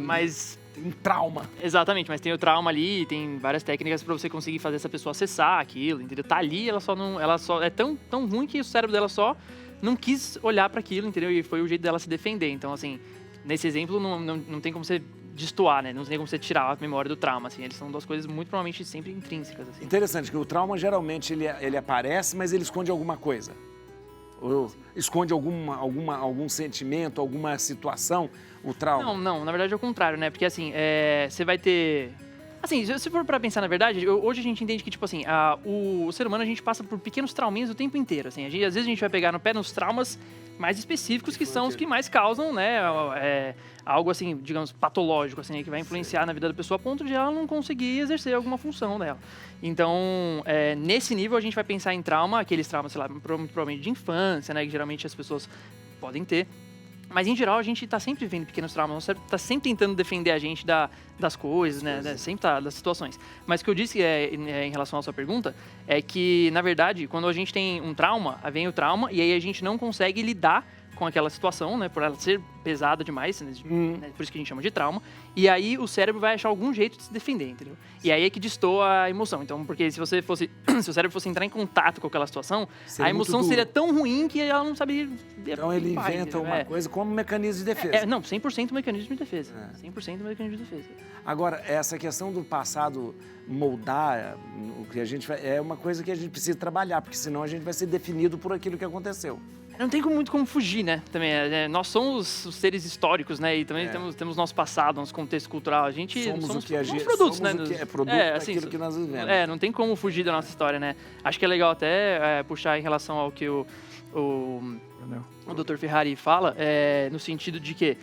Mas tem um trauma. Exatamente, mas tem o trauma ali, tem várias técnicas pra você conseguir fazer essa pessoa acessar aquilo, entendeu? Tá ali, ela só é tão ruim que o cérebro dela só não quis olhar pra aquilo, entendeu? E foi o jeito dela se defender. Então, assim, nesse exemplo não tem como você destoar, né? Não tem como você tirar a memória do trauma, assim. Eles são duas coisas muito provavelmente sempre intrínsecas, assim. Interessante que o trauma, geralmente, ele aparece, mas ele esconde alguma coisa. Ou esconde algum sentimento, alguma situação, o trauma. Não, na verdade é o contrário, né? Porque, assim, você vai ter... Assim, se for pra pensar na verdade, hoje a gente entende que, tipo assim, o ser humano, a gente passa por pequenos trauminhas o tempo inteiro, assim. Às vezes a gente vai pegar no pé nos traumas mais específicos, que são os que mais causam, né, algo, assim, digamos, patológico, assim, que vai influenciar na vida da pessoa a ponto de ela não conseguir exercer alguma função dela. Então, nesse nível, a gente vai pensar em trauma, aqueles traumas, sei lá, muito provavelmente de infância, né, que geralmente as pessoas podem ter. Mas, em geral, a gente tá sempre vivendo pequenos traumas, o cérebro tá sempre tentando defender a gente das coisas, né? Sempre das situações. Mas o que eu disse em relação à sua pergunta é que, na verdade, quando a gente tem um trauma, vem o trauma e aí a gente não consegue lidar com aquela situação, né? Por ela ser pesada demais, né? Por isso que a gente chama de trauma. E aí o cérebro vai achar algum jeito de se defender, entendeu? E aí é que destoa a emoção. Então, porque se o cérebro fosse entrar em contato com aquela situação, a emoção seria tão ruim que ela não saberia... Então ele inventa uma coisa como mecanismo de defesa. Não, 100% mecanismo de defesa. 100% mecanismo de defesa. Agora, essa questão do passado moldar o que a gente faz, é uma coisa que a gente precisa trabalhar, porque senão a gente vai ser definido por aquilo que aconteceu. Não tem muito como fugir, né? Também, nós somos os seres históricos, né? E também temos nosso passado, nosso contexto cultural. A gente somos produtos, né? É produto daquilo que nós vivemos. Não tem como fugir da nossa história, né? Acho que é legal até puxar em relação ao que o Dr. Ferrari fala, no sentido de que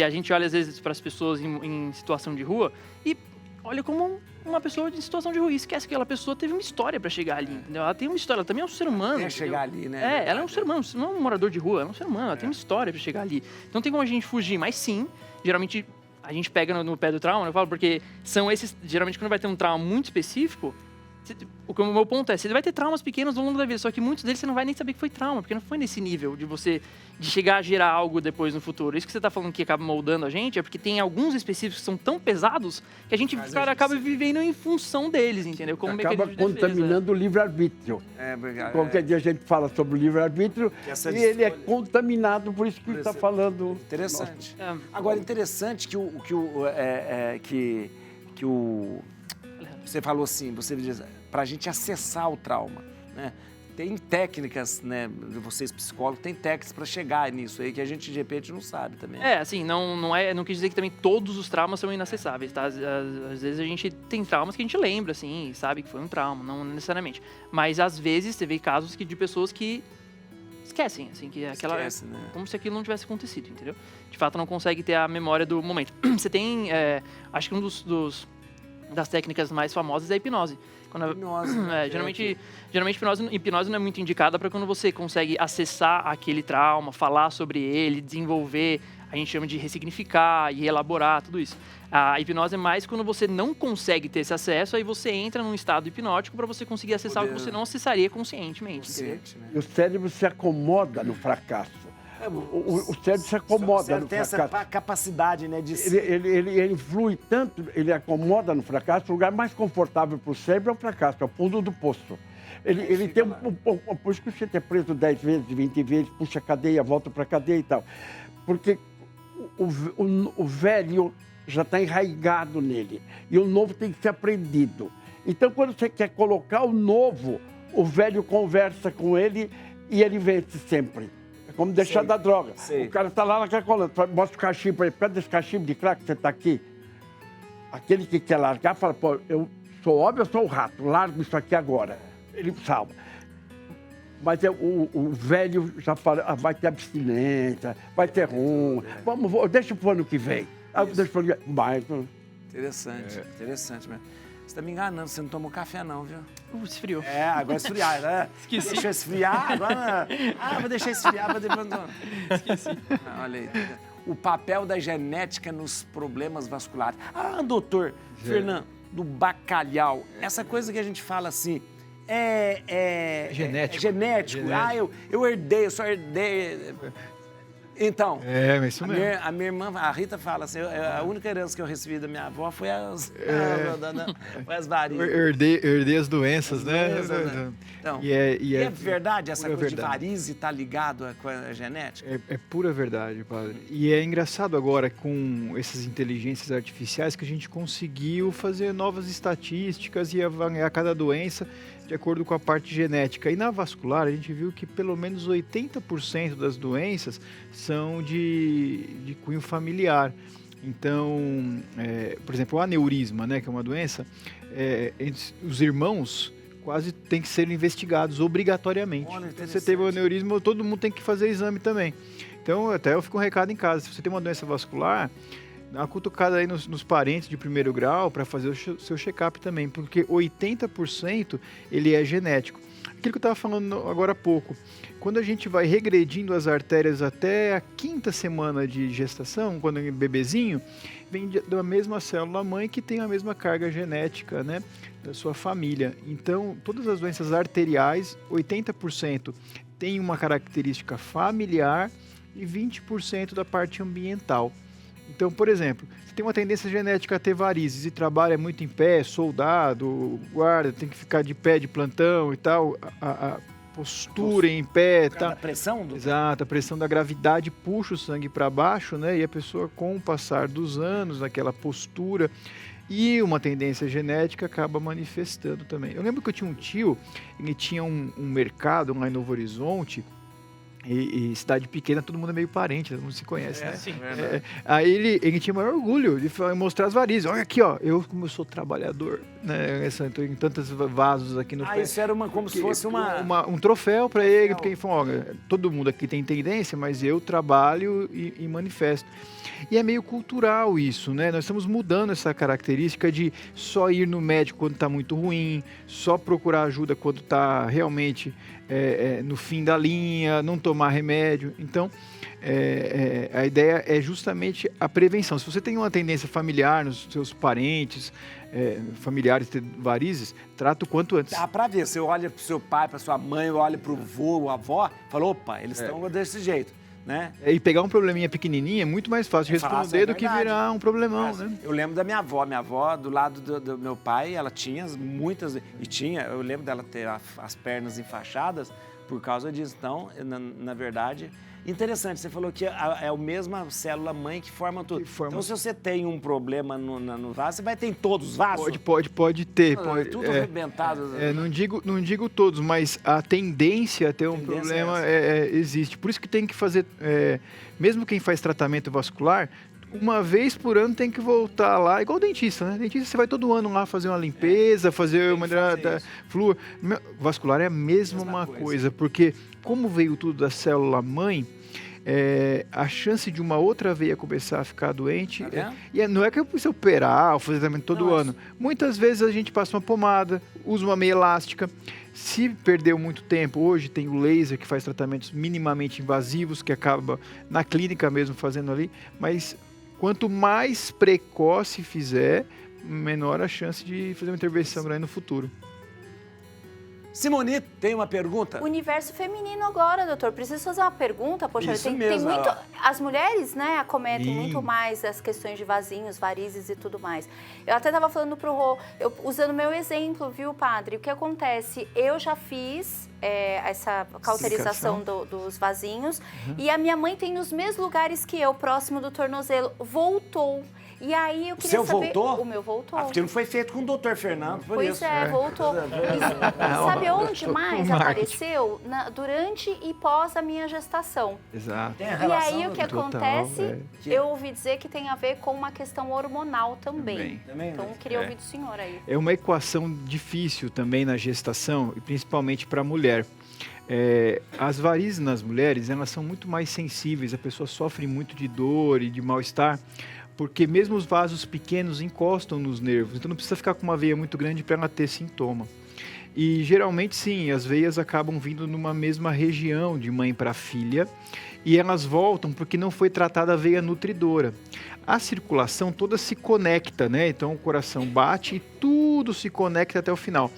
a gente olha às vezes para as pessoas em situação de rua e olha como uma pessoa em situação de rua e esquece que aquela pessoa teve uma história para chegar ali, entendeu? Ela tem uma história, ela também é um ser humano. Até chegar ali, né? Ela é um ser humano, não é um morador de rua, ela é um ser humano, ela tem uma história para chegar ali. Não tem como a gente fugir, mas sim, geralmente a gente pega no pé do trauma, eu falo, porque são esses, geralmente quando vai ter um trauma muito específico, o meu ponto é, você vai ter traumas pequenos ao longo da vida, só que muitos deles você não vai nem saber que foi trauma, porque não foi nesse nível de chegar a gerar algo depois no futuro. Isso que você está falando que acaba moldando a gente é porque tem alguns específicos que são tão pesados que a gente acaba vivendo em função deles, entendeu? Como acaba contaminando o livre-arbítrio. Qualquer dia a gente fala sobre o livre-arbítrio e ele é contaminado, por isso que ele está falando. Interessante. Agora, interessante que você falou assim, você diz, para a gente acessar o trauma, né? Tem técnicas, né? Vocês psicólogos tem técnicas para chegar nisso aí que a gente de repente não sabe também. Assim, não quis dizer que também todos os traumas são inacessáveis, tá? Às vezes a gente tem traumas que a gente lembra, assim, sabe que foi um trauma, não necessariamente. Mas às vezes você vê casos de pessoas que esquecem, assim, que aquela né? como se aquilo não tivesse acontecido, entendeu? De fato não consegue ter a memória do momento. Você tem, acho que das técnicas mais famosas é a hipnose. Hipnose, geralmente hipnose não é muito indicada para quando você consegue acessar aquele trauma, falar sobre ele, desenvolver, a gente chama de ressignificar e elaborar, tudo isso. A hipnose é mais quando você não consegue ter esse acesso, aí você entra num estado hipnótico para você conseguir acessar o que você não acessaria conscientemente. Né? E o cérebro se acomoda no fracasso. O cérebro se acomoda no fracasso. Tem essa capacidade, né? Ele flui tanto, ele acomoda no fracasso. O lugar mais confortável para o cérebro é o fracasso, é o fundo do poço. Ele tem por isso que você é preso 10 vezes, 20 vezes, puxa a cadeia, volta para a cadeia e tal. Porque o velho já está enraizado nele e o novo tem que ser aprendido. Então, quando você quer colocar o novo, o velho conversa com ele e ele vence sempre. Como deixar da droga. O cara tá lá naquela coluna, mostra o cachimbo para ele, cadê esse cachimbo de crack que você tá aqui? Aquele que quer largar fala, pô, eu sou homem, eu sou o rato, largo isso aqui agora. Ele salva. Mas o velho já fala, vai ter abstinência, vai ter deixa pro ano que vem. Deixa pro ano que vem. Interessante mesmo. Você tá me enganando, você não tomou café não, viu? Esfriou. É, agora esfriar, né? Esqueci. Deixou esfriar, agora... vou deixar esfriar pra depois... Esqueci. Olha aí. O papel da genética nos problemas vasculares. Doutor Fernando, do bacalhau, essa coisa que a gente fala assim... Genético. Genético. Eu herdei, eu só herdei... Então, Mas isso mesmo. a minha irmã, a Rita, fala assim, a única herança que eu recebi da minha avó foi foi as varizes. Herdei as doenças, né? Então, E é verdade essa pura coisa verdade. de varize estar ligado com a genética? É pura verdade, padre. E é engraçado agora com essas inteligências artificiais que a gente conseguiu fazer novas estatísticas e avaliar cada doença de acordo com a parte genética. E na vascular a gente viu que pelo menos 80% das doenças são de cunho familiar. Então, por exemplo, o aneurisma, né, que é uma doença, os irmãos quase têm que ser investigados obrigatoriamente. Olha, Então, você teve o aneurisma, todo mundo tem que fazer exame também. Então, até eu fico um recado em casa, se você tem uma doença vascular, dá uma cutucada aí nos parentes de primeiro grau para fazer o seu check-up também, porque 80% ele é genético. Aquilo que eu estava falando agora há pouco, quando a gente vai regredindo as artérias até a 5ª semana de gestação, quando é bebezinho, vem da mesma célula-mãe que tem a mesma carga genética, né, da sua família. Então, todas as doenças arteriais, 80% tem uma característica familiar e 20% da parte ambiental. Então, por exemplo, você tem uma tendência genética a ter varizes e trabalha muito em pé, soldado, guarda, tem que ficar de pé de plantão e tal, a postura em pé, Por causa tá? da pressão? Exato, a pressão da gravidade puxa o sangue para baixo, né? E a pessoa, com o passar dos anos, naquela postura e uma tendência genética, acaba manifestando também. Eu lembro que eu tinha um tio, ele tinha um mercado lá em Novo Horizonte. E cidade pequena, todo mundo é meio parente, todo mundo se conhece, né? Sim. Aí ele tinha o maior orgulho de mostrar as varizes. Olha aqui, ó, como eu sou trabalhador, né? Estou em tantos vasos aqui no pé. Isso era como se fosse um troféu para ele, porque ele falou, olha, todo mundo aqui tem tendência, mas eu trabalho e manifesto. E é meio cultural isso, né? Nós estamos mudando essa característica de só ir no médico quando está muito ruim, só procurar ajuda quando está realmente no fim da linha, não tomar remédio. Então, a ideia é justamente a prevenção. Se você tem uma tendência familiar nos seus parentes, familiares ter varizes, trata o quanto antes. Dá pra ver, você olha pro seu pai, pra sua mãe, olha pro vô ou avó, fala, opa, eles estão desse jeito, né? E pegar um probleminha pequenininho é muito mais fácil de responder do que virar um problemão, né? Eu lembro da minha avó do lado do meu pai, ela tinha muitas, eu lembro dela ter as pernas enfaixadas por causa disso. Então, na verdade, interessante, você falou que é a mesma célula-mãe que forma tudo. Então, se você tem um problema no vaso, você vai ter em todos os vasos? Pode ter. Tudo arrebentado. Não digo todos, mas a tendência a ter um problema existe. Por isso que tem que fazer, mesmo quem faz tratamento vascular, uma vez por ano tem que voltar lá, igual dentista, né? Dentista você vai todo ano lá fazer uma limpeza, fazer uma flúor. Vascular é a mesma coisa, porque como veio tudo da célula-mãe, a chance de uma outra veia começar a ficar doente, não é que eu preciso operar ou fazer tratamento todo ano. Muitas vezes a gente passa uma pomada, usa uma meia elástica. Se perdeu muito tempo, hoje tem o laser que faz tratamentos minimamente invasivos, que acaba na clínica mesmo fazendo ali, mas quanto mais precoce fizer, menor a chance de fazer uma intervenção grande no futuro. Simone, tem uma pergunta? Universo feminino agora, doutor. Preciso fazer uma pergunta. Poxa, Isso tem mesmo, muito. ó. As mulheres, né, acometem muito mais as questões de vasinhos, varizes e tudo mais. Eu até estava falando pro Rô, usando meu exemplo, viu, padre? O que acontece? Eu já fiz essa cauterização dos vasinhos e a minha mãe tem nos mesmos lugares que eu, próximo do tornozelo. Voltou. E aí eu queria saber... voltou? O meu voltou. Porque não foi feito com o doutor Fernando, por Pois isso. voltou. E sabe onde mais apareceu? Durante e pós a minha gestação. Exato. Tem a E relação, aí o que acontece, eu ouvi dizer que tem a ver com uma questão hormonal também. Então eu queria ouvir do senhor aí. É uma equação difícil também na gestação, e principalmente para a mulher. As varizes nas mulheres, elas são muito mais sensíveis, a pessoa sofre muito de dor e de mal-estar, porque mesmo os vasos pequenos encostam nos nervos, então não precisa ficar com uma veia muito grande para ela ter sintoma. E geralmente sim, as veias acabam vindo numa mesma região de mãe para filha e elas voltam porque não foi tratada a veia nutridora. A circulação toda se conecta, né? Então o coração bate e tudo se conecta até o final.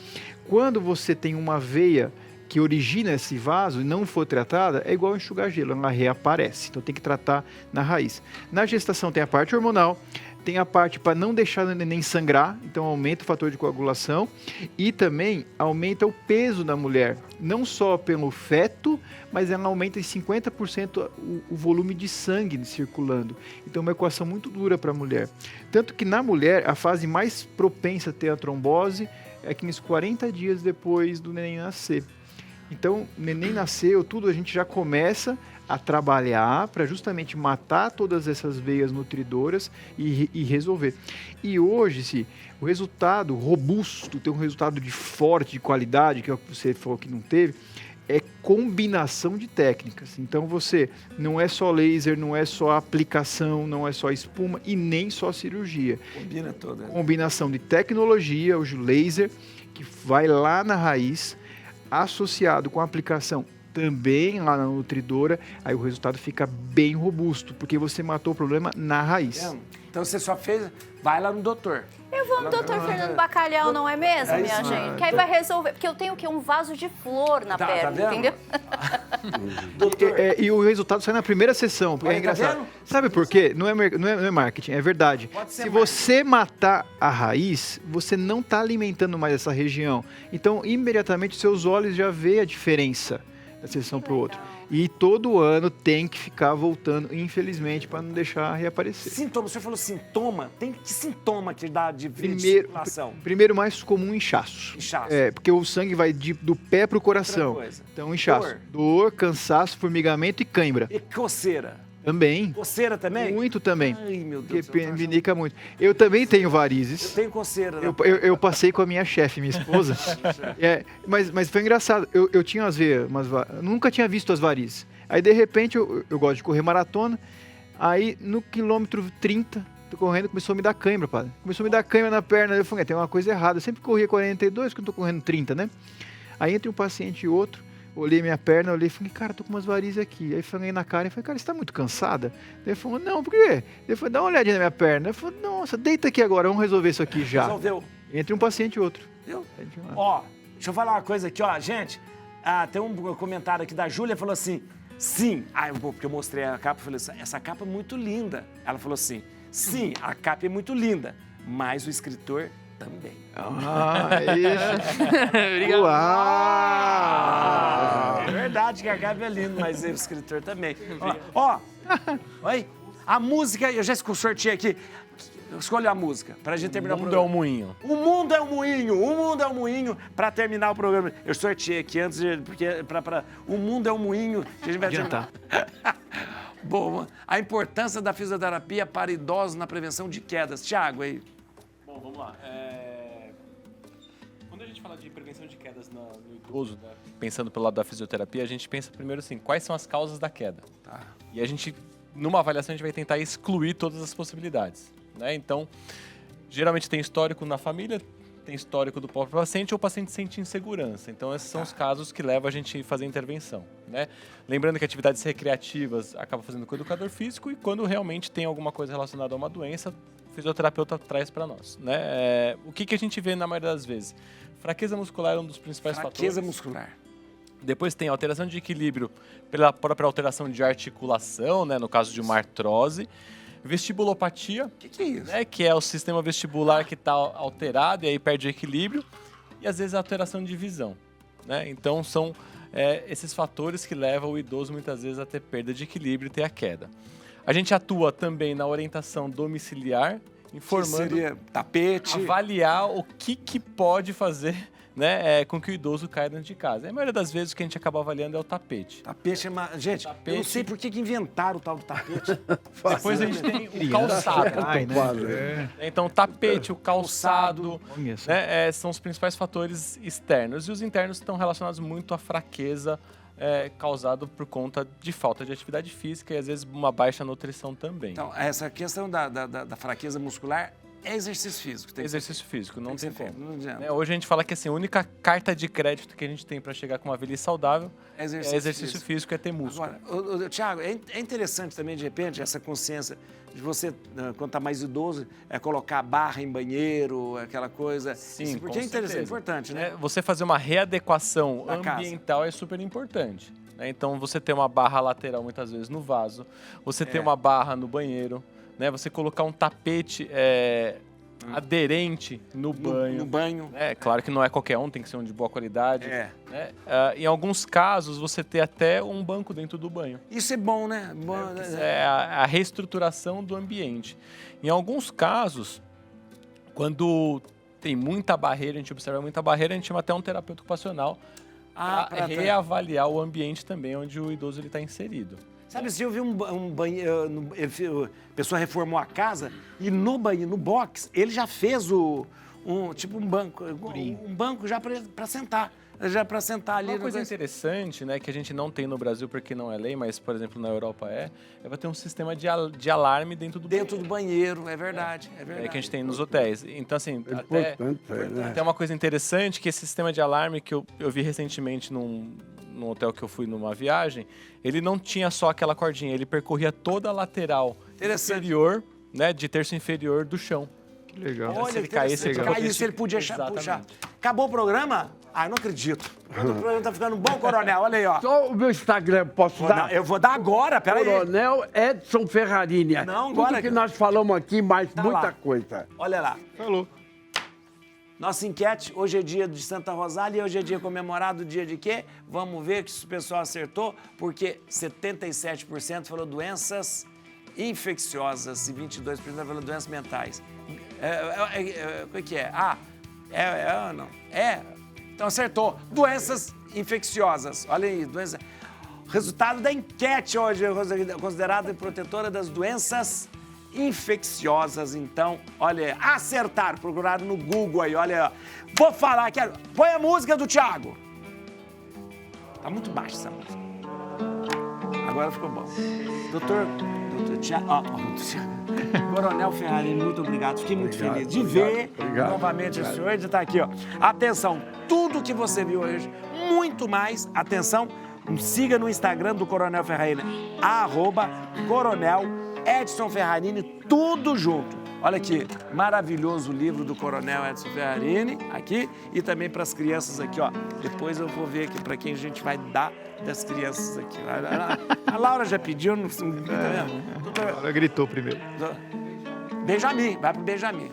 Quando você tem uma veia que origina esse vaso e não for tratada, é igual enxugar gelo, ela reaparece. Então tem que tratar na raiz. Na gestação tem a parte hormonal, tem a parte para não deixar o neném sangrar, então aumenta o fator de coagulação e também aumenta o peso da mulher, não só pelo feto, mas ela aumenta em 50% o volume de sangue circulando. Então é uma equação muito dura para a mulher. Tanto que na mulher, a fase mais propensa a ter a trombose é que nos 40 dias depois do neném nascer. Então, o neném nasceu, tudo a gente já começa a trabalhar para justamente matar todas essas veias nutridoras e resolver. E hoje, se o resultado robusto, tem um resultado de forte, de qualidade, que é o que você falou que não teve, é combinação de técnicas. Então, você não é só laser, não é só aplicação, não é só espuma e nem só cirurgia. Combina toda. Combinação de tecnologia, o laser, que vai lá na raiz, associado com a aplicação também lá na nutridora, aí o resultado fica bem robusto, porque você matou o problema na raiz. Então você só fez, vai lá no doutor. Eu vou no doutor Fernando Bacalhau, não é mesmo, É minha isso, gente? Que aí vai resolver, porque eu tenho o quê? Um vaso de flor na Tá perna, vendo? entendeu? Doutor, E o resultado sai na primeira sessão, porque Aí, é tá engraçado. vendo? Sabe por quê? Não é marketing, é verdade. Pode ser Se marketing. você matar a raiz, você não está alimentando mais essa região. Então, imediatamente, seus olhos já veem a diferença da sessão para o outro. E todo ano tem que ficar voltando, infelizmente, para não deixar reaparecer. sintoma, o senhor falou sintoma, tem que sintoma que dá de circulação? Primeiro mais comum, inchaço. Inchaço. É, porque o sangue vai do pé para o coração. Outra coisa. Então, inchaço. Dor, cansaço, formigamento e cãibra. E coceira? Também. Coceira também? Muito também. Ai, meu Porque Deus do céu. vinica muito. Eu também tenho Eu varizes. tenho coceira. né? Eu passei com a minha chefe, minha esposa. Mas foi engraçado. Eu tinha umas veias, nunca tinha visto as varizes. Aí, de repente, eu gosto de correr maratona. Aí, no quilômetro 30, tô correndo, começou a me dar cãibra, padre. Começou a me dar cãibra na perna. Eu falei, tem uma coisa errada. Eu sempre corria 42, quando tô correndo 30, né? Aí, entre um paciente e outro, olhei minha perna, olhei e falei, cara, tô com umas varizes aqui. Aí falei na cara e falei, cara, você tá muito cansada? Daí ele falou, não, por quê? Ele falou, dá uma olhadinha na minha perna. Eu falei, nossa, deita aqui agora, vamos resolver isso aqui já. Resolveu. Entre um paciente e outro. Viu? Aí, tinha lá. Ó, deixa eu falar uma coisa aqui, ó, gente. Tem um comentário aqui da Júlia, falou assim, sim. Porque eu mostrei a capa, eu falei assim, essa capa é muito linda. Ela falou assim, sim, a capa é muito linda, mas o escritor também. Isso. Obrigado. Uau! É verdade que a capa é linda, mas o escritor também. Ó, oi, a música, eu já sorteei aqui. Escolha a música, pra gente terminar O o mundo é um programa. moinho. O mundo é um moinho, o mundo é um moinho, pra terminar o programa. Eu sorteei aqui antes, porque o mundo é um moinho, que a gente vai terminar. Bom, a importância da fisioterapia para idosos na prevenção de quedas. Tiago, aí. Bom, vamos lá. Quando a gente fala de prevenção de quedas no idoso, né, pensando pelo lado da fisioterapia, a gente pensa primeiro assim, quais são as causas da queda? Tá. E a gente, numa avaliação, a gente vai tentar excluir todas as possibilidades. Né? Então, geralmente tem histórico na família, tem histórico do próprio paciente ou o paciente sente insegurança. Então, esses são os casos que levam a gente a fazer intervenção. Né? Lembrando que atividades recreativas acabam fazendo com o educador físico e quando realmente tem alguma coisa relacionada a uma doença, o fisioterapeuta traz para nós. Né? O que a gente vê na maioria das vezes? Fraqueza muscular é um dos principais Fraqueza fatores. muscular. Depois tem alteração de equilíbrio pela própria alteração de articulação, né? No caso de uma artrose. Vestibulopatia, O que é isso? né, que é o sistema vestibular que está alterado e aí perde o equilíbrio, e às vezes a alteração de visão. Né? Então são esses fatores que levam o idoso muitas vezes a ter perda de equilíbrio e ter a queda. A gente atua também na orientação domiciliar, Que informando, seria tapete. avaliar o que pode fazer, né, com que o idoso caia dentro de casa. E a maioria das vezes o que a gente acaba avaliando é o tapete. Tapete é Gente, eu não Tapete. sei por que inventaram o tal do tapete. Depois a gente tem o calçado. Ai, né? Então, o tapete, o calçado, Olha só. né, são os principais fatores externos. E os internos estão relacionados muito à fraqueza causado por conta de falta de atividade física e às vezes uma baixa nutrição também. Então, essa questão da fraqueza muscular é exercício físico. Tem que Exercício físico, não tem como. feito, não adianta. Né, hoje a gente fala que assim, a única carta de crédito que a gente tem para chegar com uma velhice saudável é exercício físico, é ter músculo. Agora, Thiago, é interessante também, de repente, essa consciência de você, quando está mais idoso, colocar barra em banheiro, aquela coisa. Sim, isso, porque com é interessante, certeza. importante, né? Você fazer uma readequação Da casa. ambiental é super importante. Né? Então, você ter uma barra lateral, muitas vezes, no vaso. Você ter uma barra no banheiro. Né? Você colocar um tapete aderente no banho. No banho. É claro que não é qualquer um, tem que ser um de boa qualidade. É. Né? Em alguns casos, você ter até um banco dentro do banho. Isso é bom, né? Bom, É a reestruturação do ambiente. Em alguns casos, quando tem muita barreira, a gente observa muita barreira, a gente chama até um terapeuta ocupacional para reavaliar o ambiente também onde o idoso está inserido. Sabe, se eu vi um banheiro, a pessoa reformou a casa e no banheiro, no box, ele já fez um banco, um banco já para sentar. Já para sentar ali. Uma coisa interessante, né, que a gente não tem no Brasil porque não é lei, mas, por exemplo, na Europa vai ter um sistema de alarme dentro do banheiro. Dentro do banheiro, é verdade. É verdade. Que a gente tem nos hotéis. Então, assim, Importante, né? até uma coisa interessante que esse sistema de alarme que eu vi recentemente num hotel que eu fui numa viagem, ele não tinha só aquela cordinha, ele percorria toda a lateral inferior, né, de terço inferior do chão. Que legal. Olha, se ele caísse, ele podia Exatamente. puxar. Acabou o programa? Ah, não acredito. O programa tá ficando bom, Coronel. Olha aí, ó. Só o meu Instagram, posso dar? Eu vou dar agora, peraí. Coronel Edson Ferrarini. Não, agora Tudo que nós falamos aqui, mais Tá muita lá. coisa. Olha lá. Falou. Nossa enquete, hoje é dia de Santa Rosália e hoje é dia comemorado, dia de quê? Vamos ver se o pessoal acertou, porque 77% falou doenças infecciosas e 22% falou doenças mentais. O que é? Ou não? Então acertou. Doenças infecciosas. Olha aí, doença. Resultado da enquete hoje, considerada protetora das doenças infecciosas. Então, olha, acertaram, procuraram no Google aí, olha. Vou falar aqui, põe a música do Thiago. Tá muito baixa essa música. Agora ficou bom. Doutor Thiago, Coronel Ferrarini, muito obrigado. Fiquei muito feliz de ver novamente o senhor e de estar aqui, ó. Atenção, tudo que você viu hoje, muito mais, atenção, siga no Instagram do Coronel Ferrarini, @Coronel Edson Ferrarini, tudo junto. Olha aqui, maravilhoso o livro do Coronel Edson Ferrarini, aqui, e também para as crianças aqui, ó. Depois eu vou ver aqui para quem a gente vai dar das crianças aqui. A Laura já pediu, não tá vendo? Ela gritou primeiro. Benjamin, vai pro Benjamin.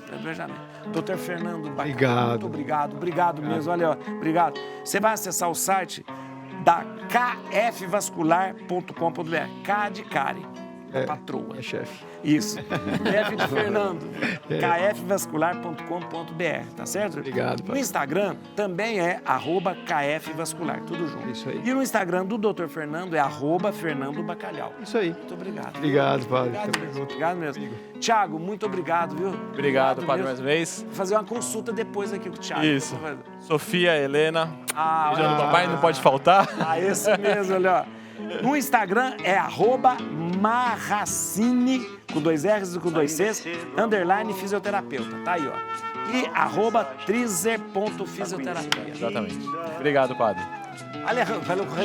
Doutor Fernando Bacalhau, Obrigado. muito obrigado mesmo, olha, ó, obrigado. Você vai acessar o site da kfvascular.com.br, K de Karen, patroa. É chefe. Isso, F de Fernando, kfvascular.com.br, tá certo? Obrigado, No pai. Instagram também é @kfvascular, tudo junto. Isso aí. E no Instagram do Dr. Fernando é @Fernando Bacalhau. Isso aí. Muito obrigado. Obrigado, padre. Obrigado Tamo mesmo. junto. Obrigado mesmo. Thiago, muito obrigado, viu? Obrigado, padre, mesmo. mais uma vez. Vou fazer uma consulta depois aqui com o Thiago. Isso. Sofia, Helena, Olha do lá. papai não pode faltar. Esse mesmo, olha. No Instagram é @Marracine, com 2 R's e com 2 C's, _, fisioterapeuta. Tá aí, ó. E @trizer.fisioterapia. Exatamente. Obrigado, padre. Falou com o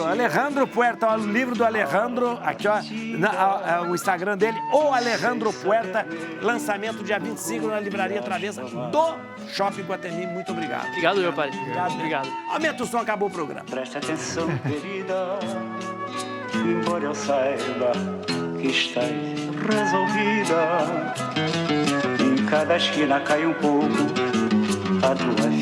Alejandro Puerta, ó, o livro do Alejandro, aqui ó, o Instagram dele, ou Alejandro Puerta, lançamento dia 25 na Livraria Travessa do Shopping Guatemi. Muito obrigado. Obrigado, meu pai. Obrigado. Aumenta o som, acabou o programa. Preste atenção, querida, embora eu saiba que estás resolvida. Em cada esquina cai um pouco a tua